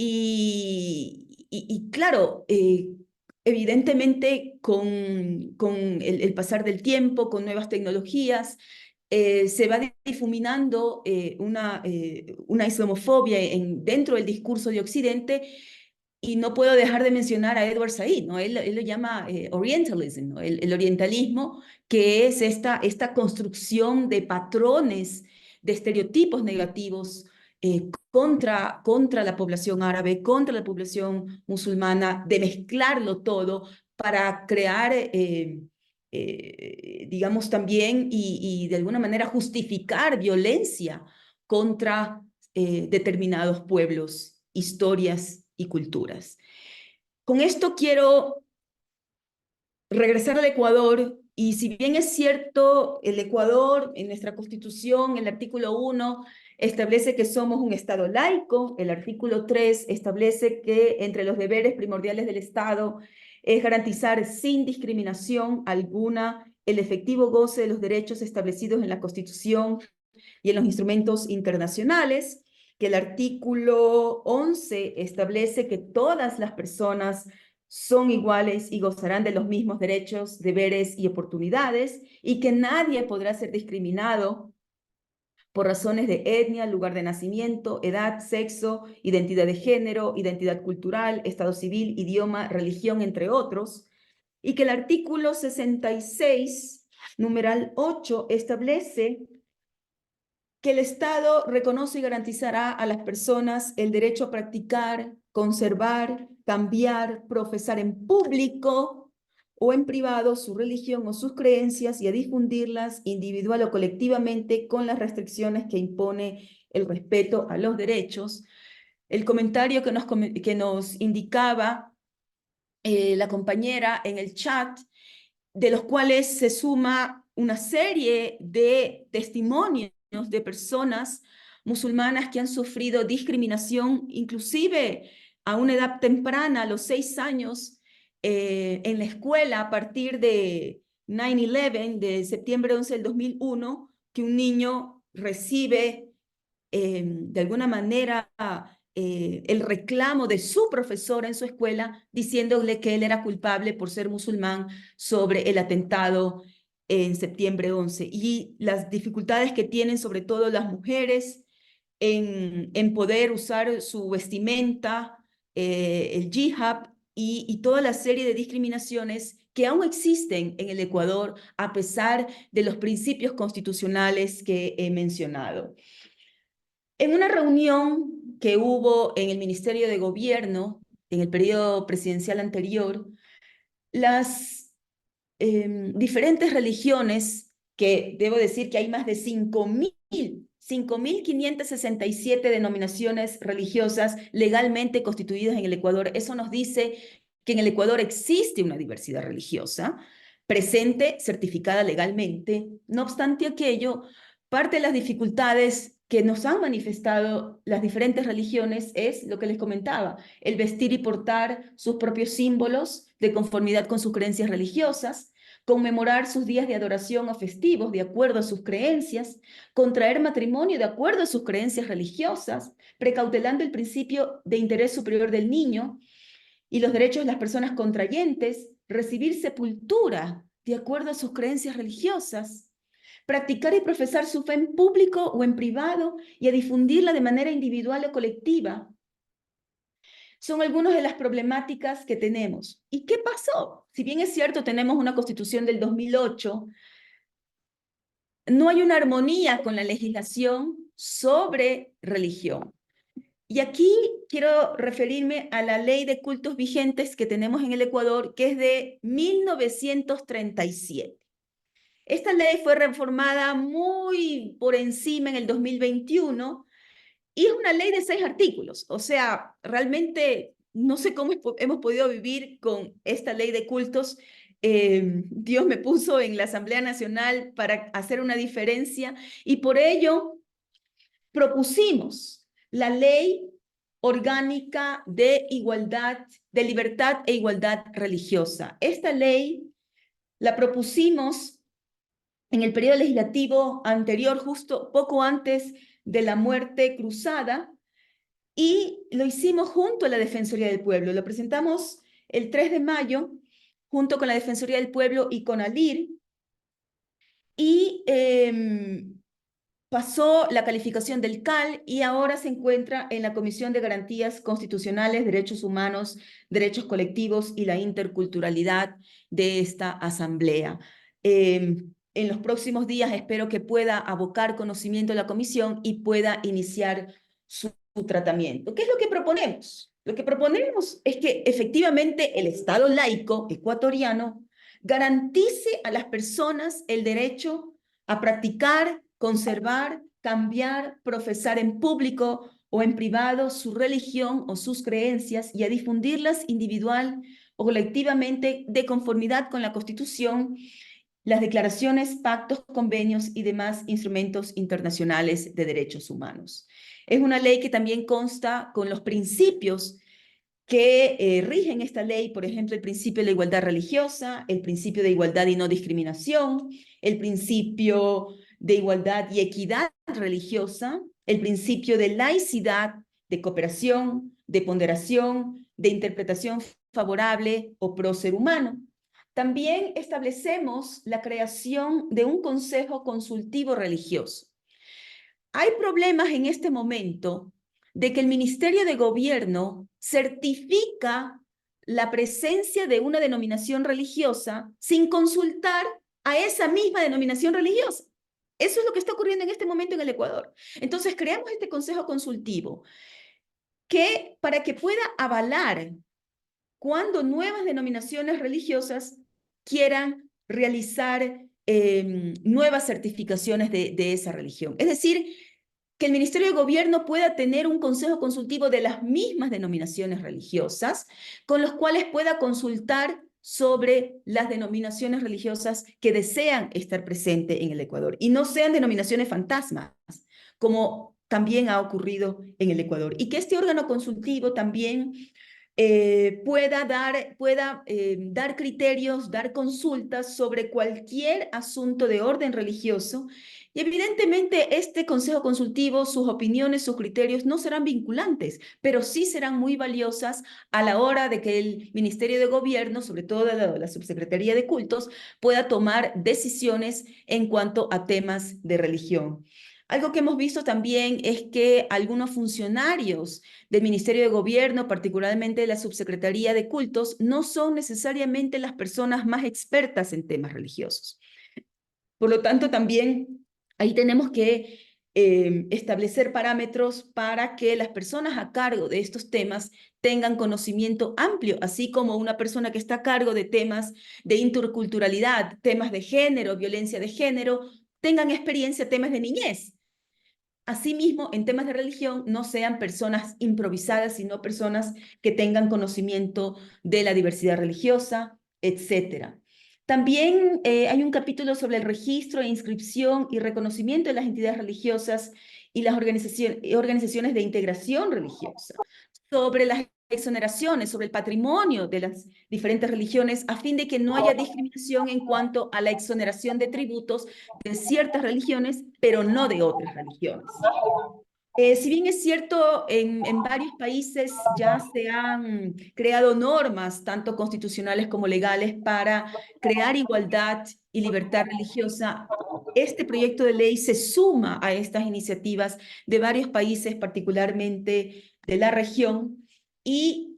Y claro, evidentemente con el pasar del tiempo, con nuevas tecnologías, se va difuminando una islamofobia dentro del discurso de Occidente, y no puedo dejar de mencionar a Edward Said, ¿no? Él lo llama Orientalism, ¿no? El orientalismo, que es esta construcción de patrones, de estereotipos negativos contra la población árabe, contra la población musulmana, de mezclarlo todo para crear, digamos, también y de alguna manera justificar violencia contra determinados pueblos, historias y culturas. Con esto quiero regresar al Ecuador, y si bien es cierto, el Ecuador, en nuestra Constitución, el artículo 1, establece que somos un Estado laico, el artículo 3 establece que entre los deberes primordiales del Estado es garantizar sin discriminación alguna el efectivo goce de los derechos establecidos en la Constitución y en los instrumentos internacionales, que el artículo 11 establece que todas las personas son iguales y gozarán de los mismos derechos, deberes y oportunidades, y que nadie podrá ser discriminado por razones de etnia, lugar de nacimiento, edad, sexo, identidad de género, identidad cultural, estado civil, idioma, religión, entre otros, y que el artículo 66, numeral 8, establece que el Estado reconoce y garantizará a las personas el derecho a practicar, conservar, cambiar, profesar en público o en privado su religión o sus creencias, y a difundirlas individual o colectivamente con las restricciones que impone el respeto a los derechos. El comentario que nos indicaba la compañera en el chat, de los cuales se suma una serie de testimonios de personas musulmanas que han sufrido discriminación, inclusive a una edad temprana, a los 6 años, en la escuela, a partir de 9/11, de septiembre 11 del 2001, que un niño recibe de alguna manera el reclamo de su profesora en su escuela, diciéndole que él era culpable por ser musulmán sobre el atentado en septiembre 11, y las dificultades que tienen sobre todo las mujeres en poder usar su vestimenta el jihad y toda la serie de discriminaciones que aún existen en el Ecuador a pesar de los principios constitucionales que he mencionado. En una reunión que hubo en el Ministerio de Gobierno, en el periodo presidencial anterior, las diferentes religiones, que debo decir que hay más de 5.567 denominaciones religiosas legalmente constituidas en el Ecuador. Eso nos dice que en el Ecuador existe una diversidad religiosa presente, certificada legalmente. No obstante aquello, parte de las dificultades que nos han manifestado las diferentes religiones es lo que les comentaba, el vestir y portar sus propios símbolos de conformidad con sus creencias religiosas, conmemorar sus días de adoración o festivos de acuerdo a sus creencias, contraer matrimonio de acuerdo a sus creencias religiosas, precautelando el principio de interés superior del niño y los derechos de las personas contrayentes, recibir sepultura de acuerdo a sus creencias religiosas, practicar y profesar su fe en público o en privado y a difundirla de manera individual o colectiva. Son algunas de las problemáticas que tenemos. ¿Y qué pasó? Si bien es cierto, tenemos una constitución del 2008, no hay una armonía con la legislación sobre religión. Y aquí quiero referirme a la ley de cultos vigentes que tenemos en el Ecuador, que es de 1937. Esta ley fue reformada muy por encima en el 2021 y es una ley de 6 artículos. O sea, realmente no sé cómo hemos podido vivir con esta ley de cultos. Dios me puso en la Asamblea Nacional para hacer una diferencia y por ello propusimos la ley orgánica de igualdad, de libertad e igualdad religiosa. Esta ley la propusimos en el periodo legislativo anterior, justo poco antes de la muerte cruzada, y lo hicimos junto a la Defensoría del Pueblo. Lo presentamos el 3 de mayo, junto con la Defensoría del Pueblo y con ALIR, y pasó la calificación del CAL y ahora se encuentra en la Comisión de Garantías Constitucionales, Derechos Humanos, Derechos Colectivos y la Interculturalidad de esta Asamblea. En los próximos días espero que pueda abocar conocimiento a la comisión y pueda iniciar su tratamiento. ¿Qué es lo que proponemos? Lo que proponemos es que efectivamente el Estado laico ecuatoriano garantice a las personas el derecho a practicar, conservar, cambiar, profesar en público o en privado su religión o sus creencias y a difundirlas individual o colectivamente de conformidad con la Constitución, las declaraciones, pactos, convenios y demás instrumentos internacionales de derechos humanos. Es una ley que también consta con los principios que rigen esta ley, por ejemplo, el principio de la igualdad religiosa, el principio de igualdad y no discriminación, el principio de igualdad y equidad religiosa, el principio de laicidad, de cooperación, de ponderación, de interpretación favorable o pro ser humano. También establecemos la creación de un consejo consultivo religioso. Hay problemas en este momento de que el Ministerio de Gobierno certifica la presencia de una denominación religiosa sin consultar a esa misma denominación religiosa. Eso es lo que está ocurriendo en este momento en el Ecuador. Entonces creamos este consejo consultivo que para que pueda avalar cuando nuevas denominaciones religiosas quieran realizar nuevas certificaciones de esa religión. Es decir, que el Ministerio de Gobierno pueda tener un consejo consultivo de las mismas denominaciones religiosas, con los cuales pueda consultar sobre las denominaciones religiosas que desean estar presentes en el Ecuador, y no sean denominaciones fantasmas, como también ha ocurrido en el Ecuador. Y que este órgano consultivo también pueda dar criterios, dar consultas sobre cualquier asunto de orden religioso. Y evidentemente este consejo consultivo, sus opiniones, sus criterios no serán vinculantes, pero sí serán muy valiosas a la hora de que el Ministerio de Gobierno, sobre todo la Subsecretaría de Cultos, pueda tomar decisiones en cuanto a temas de religión. Algo que hemos visto también es que algunos funcionarios del Ministerio de Gobierno, particularmente de la Subsecretaría de Cultos, no son necesariamente las personas más expertas en temas religiosos. Por lo tanto, también ahí tenemos que establecer parámetros para que las personas a cargo de estos temas tengan conocimiento amplio, así como una persona que está a cargo de temas de interculturalidad, temas de género, violencia de género, tengan experiencia en temas de niñez. Asimismo, en temas de religión, no sean personas improvisadas, sino personas que tengan conocimiento de la diversidad religiosa, etc. También hay un capítulo sobre el registro, inscripción y reconocimiento de las entidades religiosas y las organizaciones de integración religiosa, sobre las exoneraciones, sobre el patrimonio de las diferentes religiones, a fin de que no haya discriminación en cuanto a la exoneración de tributos de ciertas religiones, pero no de otras religiones. Si bien es cierto, en varios países ya se han creado normas, tanto constitucionales como legales, para crear igualdad y libertad religiosa, este proyecto de ley se suma a estas iniciativas de varios países, particularmente de la región, y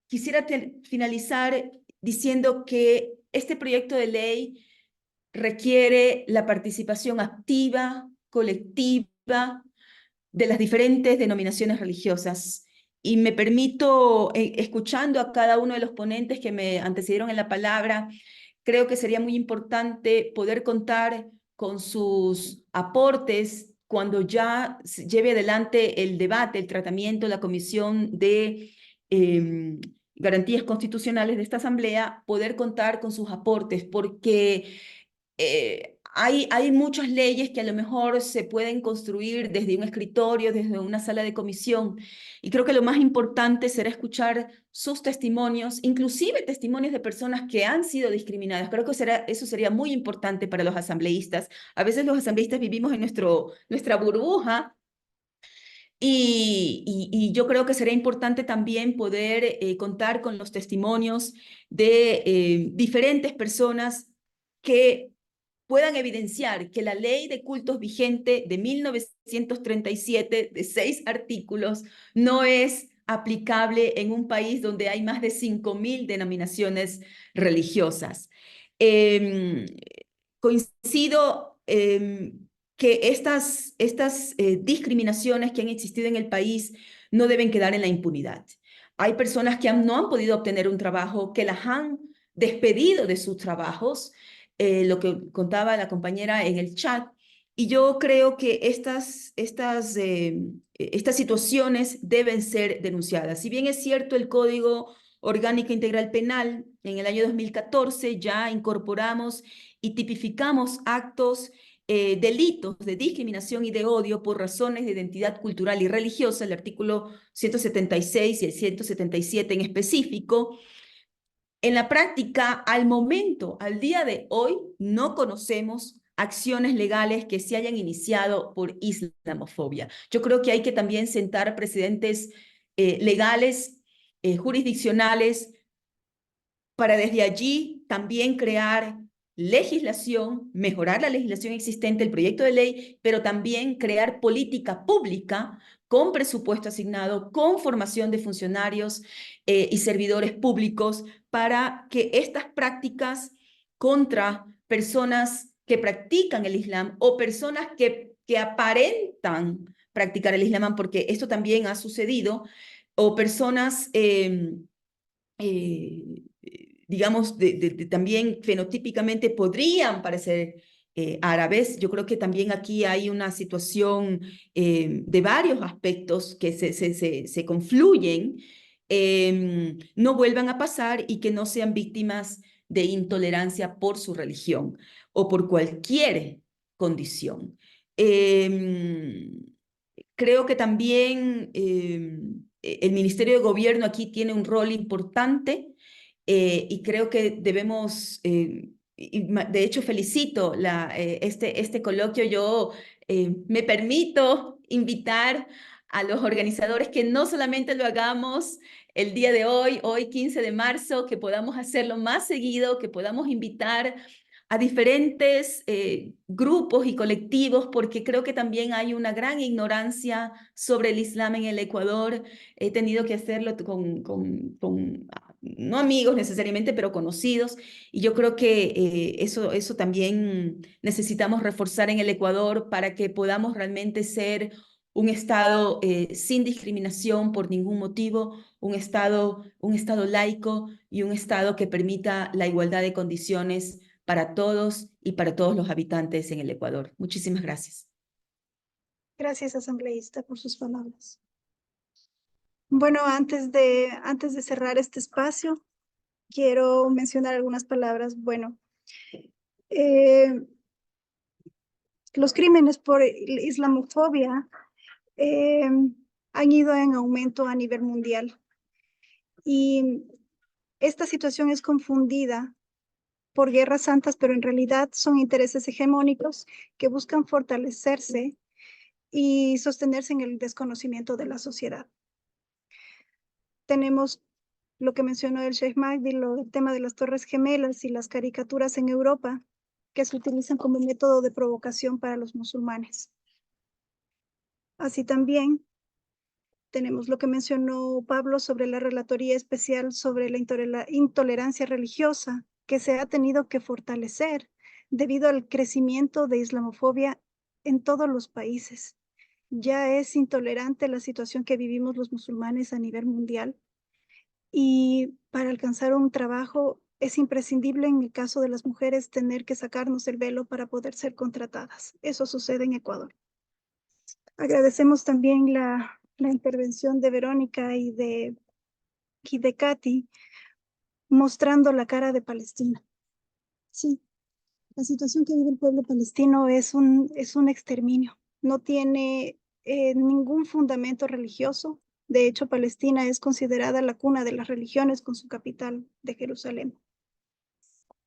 quisiera finalizar diciendo que este proyecto de ley requiere la participación activa, colectiva, de las diferentes denominaciones religiosas. Y me permito, escuchando a cada uno de los ponentes que me antecedieron en la palabra, creo que sería muy importante poder contar con sus aportes cuando ya se lleve adelante el debate, el tratamiento, la Comisión de Garantías Constitucionales de esta Asamblea, poder contar con sus aportes, porque hay muchas leyes que a lo mejor se pueden construir desde un escritorio, desde una sala de comisión, y creo que lo más importante será escuchar sus testimonios, inclusive testimonios de personas que han sido discriminadas. Creo que eso sería muy importante para los asambleístas. A veces los asambleístas vivimos en nuestra burbuja, y yo creo que será importante también poder contar con los testimonios de diferentes personas que puedan evidenciar que la ley de cultos vigente de 1937, de 6 artículos, no es aplicable en un país donde hay más de 5.000 denominaciones religiosas. Coincido que estas discriminaciones que han existido en el país no deben quedar en la impunidad. Hay personas que no han podido obtener un trabajo, que las han despedido de sus trabajos, lo que contaba la compañera en el chat, y yo creo que estas situaciones deben ser denunciadas. Si bien es cierto, el Código Orgánico Integral Penal en el año 2014 ya incorporamos y tipificamos actos, delitos de discriminación y de odio por razones de identidad cultural y religiosa, el artículo 176 y el 177 en específico. En la práctica, al día de hoy, no conocemos acciones legales que se hayan iniciado por islamofobia. Yo creo que hay que también sentar precedentes legales, jurisdiccionales, para desde allí también crear legislación, mejorar la legislación existente, el proyecto de ley, pero también crear política pública con presupuesto asignado, con formación de funcionarios y servidores públicos para que estas prácticas contra personas que practican el Islam o personas que aparentan practicar el Islam, porque esto también ha sucedido, o personas digamos, también fenotípicamente podrían parecer árabes. Yo creo que también aquí hay una situación de varios aspectos que se confluyen, no vuelvan a pasar y que no sean víctimas de intolerancia por su religión o por cualquier condición. Creo que también el Ministerio de Gobierno aquí tiene un rol importante, y creo que debemos, de hecho felicito este coloquio. Yo me permito invitar a los organizadores que no solamente lo hagamos el día de hoy 15 de marzo, que podamos hacerlo más seguido, que podamos invitar a diferentes grupos y colectivos, porque creo que también hay una gran ignorancia sobre el Islam en el Ecuador. He tenido que hacerlo con no amigos necesariamente, pero conocidos, y yo creo que eso también necesitamos reforzar en el Ecuador para que podamos realmente ser un Estado sin discriminación por ningún motivo, un Estado laico y un Estado que permita la igualdad de condiciones para todos y para todos los habitantes en el Ecuador. Muchísimas gracias. Gracias, asambleísta, por sus palabras. Bueno, antes de cerrar este espacio, quiero mencionar algunas palabras. Bueno, los crímenes por islamofobia han ido en aumento a nivel mundial. Y esta situación es confundida por guerras santas, pero en realidad son intereses hegemónicos que buscan fortalecerse y sostenerse en el desconocimiento de la sociedad. Tenemos lo que mencionó el Sheikh Mahdi, el tema de las Torres Gemelas y las caricaturas en Europa, que se utilizan como método de provocación para los musulmanes. Así también tenemos lo que mencionó Pablo sobre la Relatoría Especial sobre la intolerancia religiosa, que se ha tenido que fortalecer debido al crecimiento de islamofobia en todos los países. Ya es intolerante la situación que vivimos los musulmanes a nivel mundial, y para alcanzar un trabajo es imprescindible en el caso de las mujeres tener que sacarnos el velo para poder ser contratadas. Eso sucede en Ecuador. Agradecemos también la intervención de Verónica y de Katy, mostrando la cara de Palestina. Sí, la situación que vive el pueblo palestino es un exterminio. No tiene ningún fundamento religioso. De hecho, Palestina es considerada la cuna de las religiones con su capital de Jerusalén.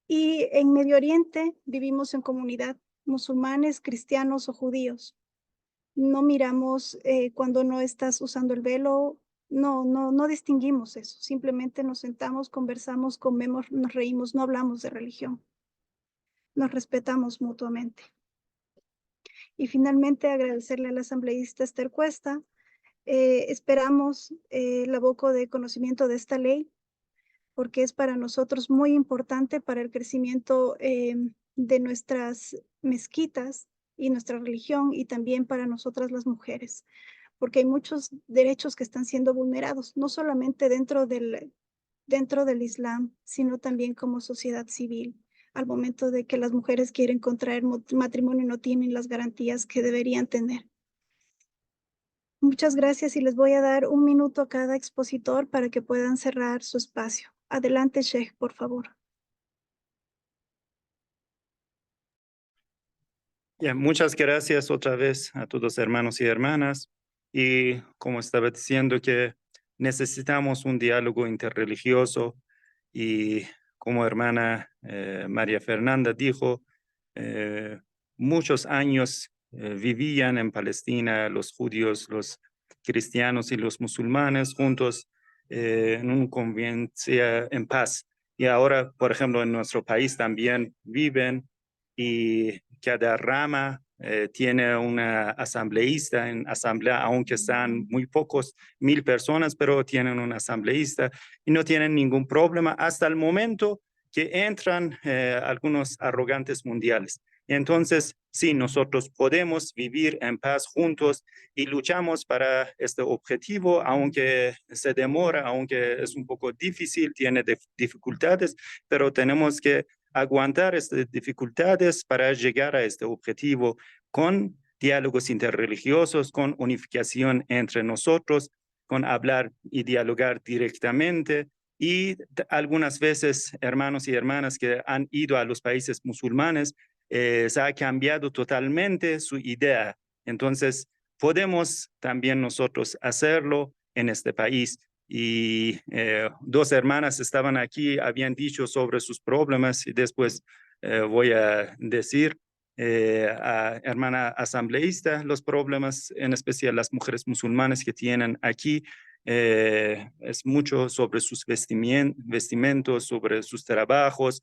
Y en Medio Oriente vivimos en comunidad, musulmanes, cristianos o judíos. No miramos cuando no estás usando el velo, no distinguimos eso. Simplemente nos sentamos, conversamos, comemos, nos reímos, no hablamos de religión. Nos respetamos mutuamente. Y finalmente agradecerle a la asambleísta Esther Cuesta. Esperamos el aboco de conocimiento de esta ley, porque es para nosotros muy importante para el crecimiento de nuestras mezquitas y nuestra religión, y también para nosotras las mujeres, porque hay muchos derechos que están siendo vulnerados, no solamente dentro del Islam, sino también como sociedad civil. Al momento de que las mujeres quieren contraer matrimonio, no tienen las garantías que deberían tener. Muchas gracias, y les voy a dar 1 minuto a cada expositor para que puedan cerrar su espacio. Adelante, Sheikh, por favor. Muchas gracias otra vez a todos hermanos y hermanas. Y como estaba diciendo, que necesitamos un diálogo interreligioso, y como hermana María Fernanda dijo, muchos años vivían en Palestina los judíos, los cristianos y los musulmanes juntos en una convivencia en paz. Y ahora, por ejemplo, en nuestro país también viven, y cada rama tiene una asambleísta en asamblea, aunque están muy pocos, 1000 personas, pero tienen un asambleísta y no tienen ningún problema hasta el momento que entran algunos arrogantes mundiales. Entonces, sí, nosotros podemos vivir en paz juntos y luchamos para este objetivo, aunque se demora, aunque es un poco difícil, tiene dificultades, pero tenemos que aguantar estas dificultades para llegar a este objetivo con diálogos interreligiosos, con unificación entre nosotros, con hablar y dialogar directamente. Y algunas veces, hermanos y hermanas que han ido a los países musulmanes, se ha cambiado totalmente su idea. Entonces, podemos también nosotros hacerlo en este país. Y 2 hermanas estaban aquí, habían dicho sobre sus problemas, y después voy a decir a hermana asambleísta los problemas, en especial las mujeres musulmanas que tienen aquí. Es mucho sobre sus vestimentos, sobre sus trabajos,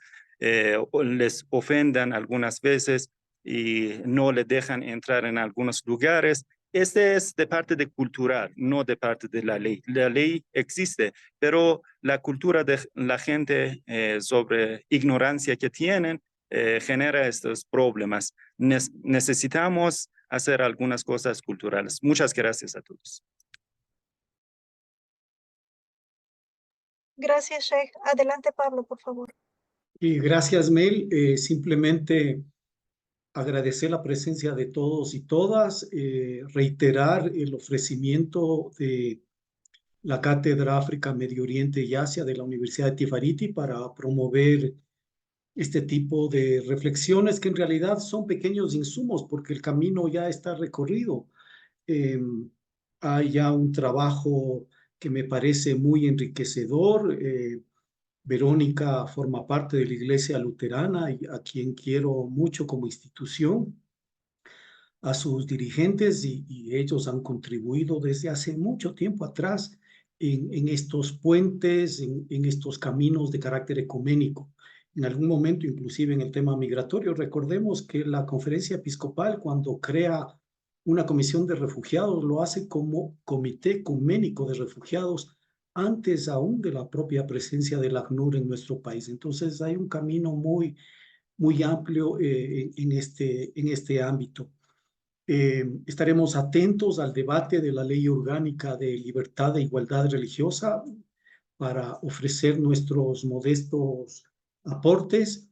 o les ofendan algunas veces y no les dejan entrar en algunos lugares. Este es de parte de cultural, no de parte de la ley. La ley existe, pero la cultura de la gente sobre ignorancia que tienen genera estos problemas. Necesitamos hacer algunas cosas culturales. Muchas gracias a todos. Gracias, Sheikh. Adelante, Pablo, por favor. Y gracias, Mel. Simplemente agradecer la presencia de todos y todas, reiterar el ofrecimiento de la Cátedra África, Medio Oriente y Asia de la Universidad de Tifariti para promover este tipo de reflexiones que en realidad son pequeños insumos porque el camino ya está recorrido. Hay ya un trabajo que me parece muy enriquecedor. Verónica forma parte de la Iglesia Luterana, a quien quiero mucho como institución, a sus dirigentes, y ellos han contribuido desde hace mucho tiempo atrás en estos puentes, en estos caminos de carácter ecuménico. En algún momento, inclusive en el tema migratorio, recordemos que la Conferencia Episcopal, cuando crea una comisión de refugiados, lo hace como Comité Ecuménico de Refugiados, antes aún de la propia presencia del ACNUR en nuestro país. Entonces hay un camino muy, muy amplio en este ámbito. Estaremos atentos al debate de la Ley Orgánica de Libertad e Igualdad Religiosa para ofrecer nuestros modestos aportes.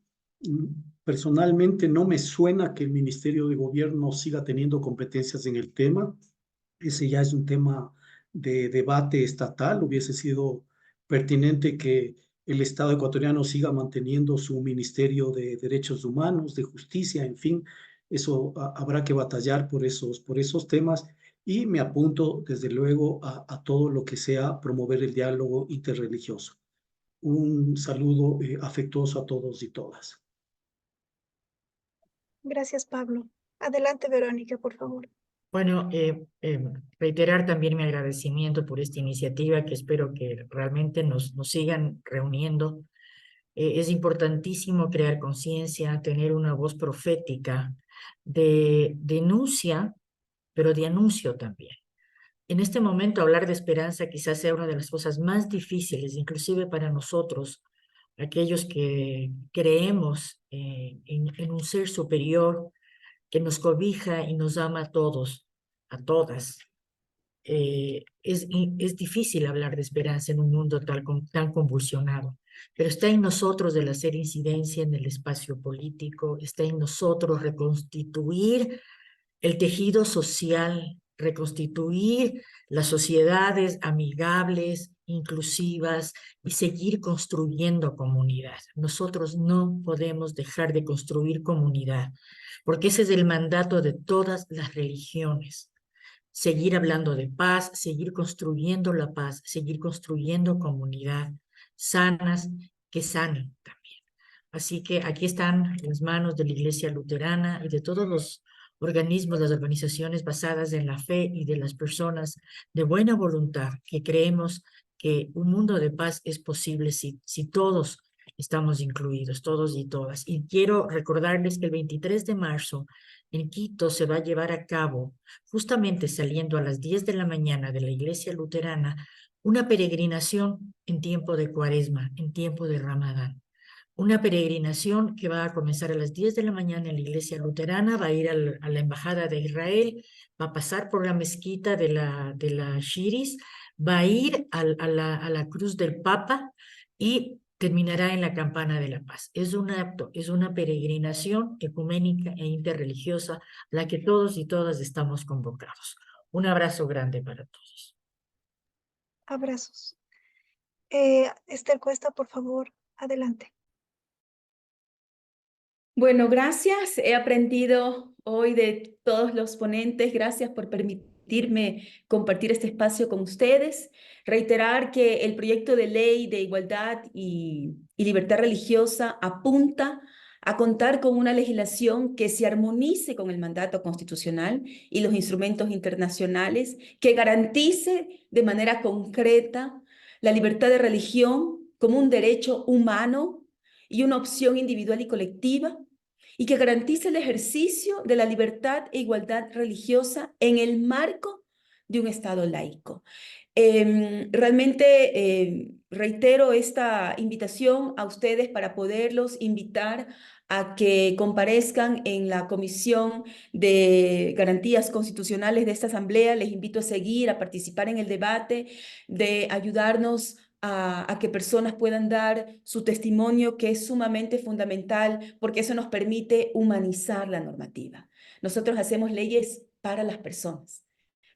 Personalmente no me suena que el Ministerio de Gobierno siga teniendo competencias en el tema. Ese ya es un tema de debate estatal. Hubiese sido pertinente que el Estado ecuatoriano siga manteniendo su Ministerio de Derechos Humanos, de Justicia, en fin. Eso habrá que batallar por esos temas, y me apunto desde luego a todo lo que sea promover el diálogo interreligioso. Un saludo afectuoso a todos y todas. Gracias, Pablo. Adelante, Verónica, por favor. Bueno, reiterar también mi agradecimiento por esta iniciativa, que espero que realmente nos sigan reuniendo. Es importantísimo crear conciencia, tener una voz profética de denuncia, pero de anuncio también. En este momento hablar de esperanza quizás sea una de las cosas más difíciles, inclusive para nosotros, aquellos que creemos en un ser superior que nos cobija y nos ama a todos, a todas. Es difícil hablar de esperanza en un mundo tan convulsionado, pero está en nosotros el hacer incidencia en el espacio político, está en nosotros reconstituir el tejido social, reconstituir las sociedades amigables, inclusivas, y seguir construyendo comunidad. Nosotros no podemos dejar de construir comunidad, porque ese es el mandato de todas las religiones. Seguir hablando de paz, seguir construyendo la paz, seguir construyendo comunidad sanas que sanen también. Así que aquí están las manos de la Iglesia Luterana y de todos los organismos, las organizaciones basadas en la fe y de las personas de buena voluntad que creemos que un mundo de paz es posible si todos estamos incluidos, todos y todas. Y quiero recordarles que el 23 de marzo en Quito se va a llevar a cabo, justamente saliendo a las 10 de la mañana de la Iglesia Luterana, una peregrinación en tiempo de Cuaresma, en tiempo de Ramadán. Una peregrinación que va a comenzar a las 10 de la mañana en la Iglesia Luterana, va a ir a la Embajada de Israel, va a pasar por la mezquita de la Shiris, va a ir a la Cruz del Papa y terminará en la Campana de la Paz. Es un acto, es una peregrinación ecuménica e interreligiosa a la que todos y todas estamos convocados. Un abrazo grande para todos. Abrazos. Esther Cuesta, por favor, adelante. Bueno, gracias. He aprendido hoy de todos los ponentes. Gracias por permitirme compartir este espacio con ustedes. Reiterar que el proyecto de ley de igualdad y libertad religiosa apunta a contar con una legislación que se armonice con el mandato constitucional y los instrumentos internacionales, que garantice de manera concreta la libertad de religión como un derecho humano y una opción individual y colectiva, y que garantice el ejercicio de la libertad e igualdad religiosa en el marco de un Estado laico. Realmente reitero esta invitación a ustedes para poderlos invitar a que comparezcan en la Comisión de Garantías Constitucionales de esta Asamblea. Les invito a seguir, a participar en el debate, de ayudarnos a que personas puedan dar su testimonio, que es sumamente fundamental, porque eso nos permite humanizar la normativa. Nosotros hacemos leyes para las personas,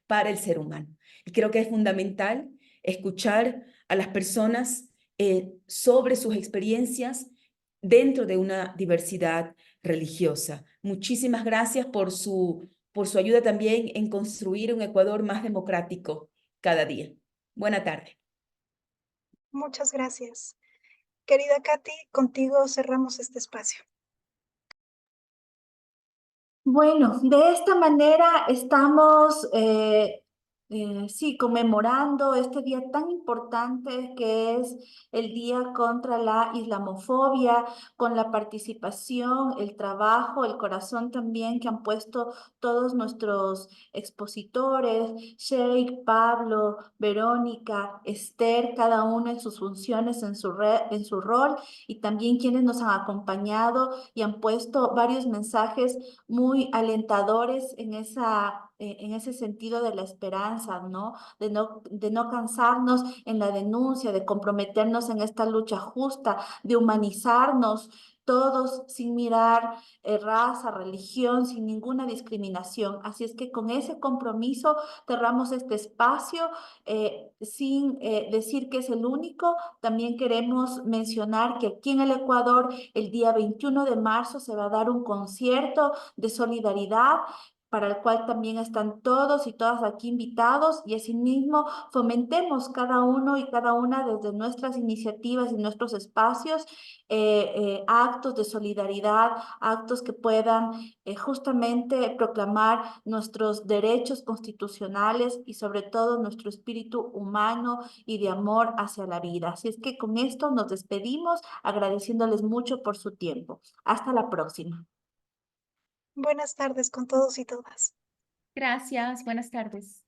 para el ser humano. Y creo que es fundamental escuchar a las personas sobre sus experiencias dentro de una diversidad religiosa. Muchísimas gracias por su ayuda también en construir un Ecuador más democrático cada día. Buena tarde. Muchas gracias. Querida Katy, contigo cerramos este espacio. Bueno, de esta manera estamos sí, conmemorando este día tan importante que es el Día contra la Islamofobia, con la participación, el trabajo, el corazón también que han puesto todos nuestros expositores, Sheikh, Pablo, Verónica, Esther, cada uno en sus funciones, en su rol, y también quienes nos han acompañado y han puesto varios mensajes muy alentadores en ese sentido de la esperanza, ¿no? De no cansarnos en la denuncia, de comprometernos en esta lucha justa, de humanizarnos todos sin mirar raza, religión, sin ninguna discriminación. Así es que con ese compromiso cerramos este espacio sin decir que es el único. También queremos mencionar que aquí en el Ecuador el día 21 de marzo se va a dar un concierto de solidaridad para el cual también están todos y todas aquí invitados, y asimismo fomentemos cada uno y cada una desde nuestras iniciativas y nuestros espacios actos de solidaridad, actos que puedan justamente proclamar nuestros derechos constitucionales y sobre todo nuestro espíritu humano y de amor hacia la vida. Así es que con esto nos despedimos agradeciéndoles mucho por su tiempo. Hasta la próxima. Buenas tardes con todos y todas. Gracias, buenas tardes.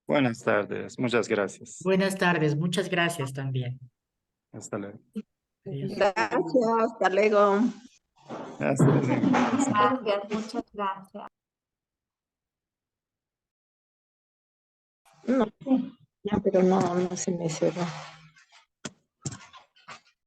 Buenas tardes, muchas gracias. Buenas tardes, muchas gracias también. Hasta luego. Adiós. Gracias, hasta luego. Hasta luego. Gracias, muchas gracias. No, ya, pero no se me cerró.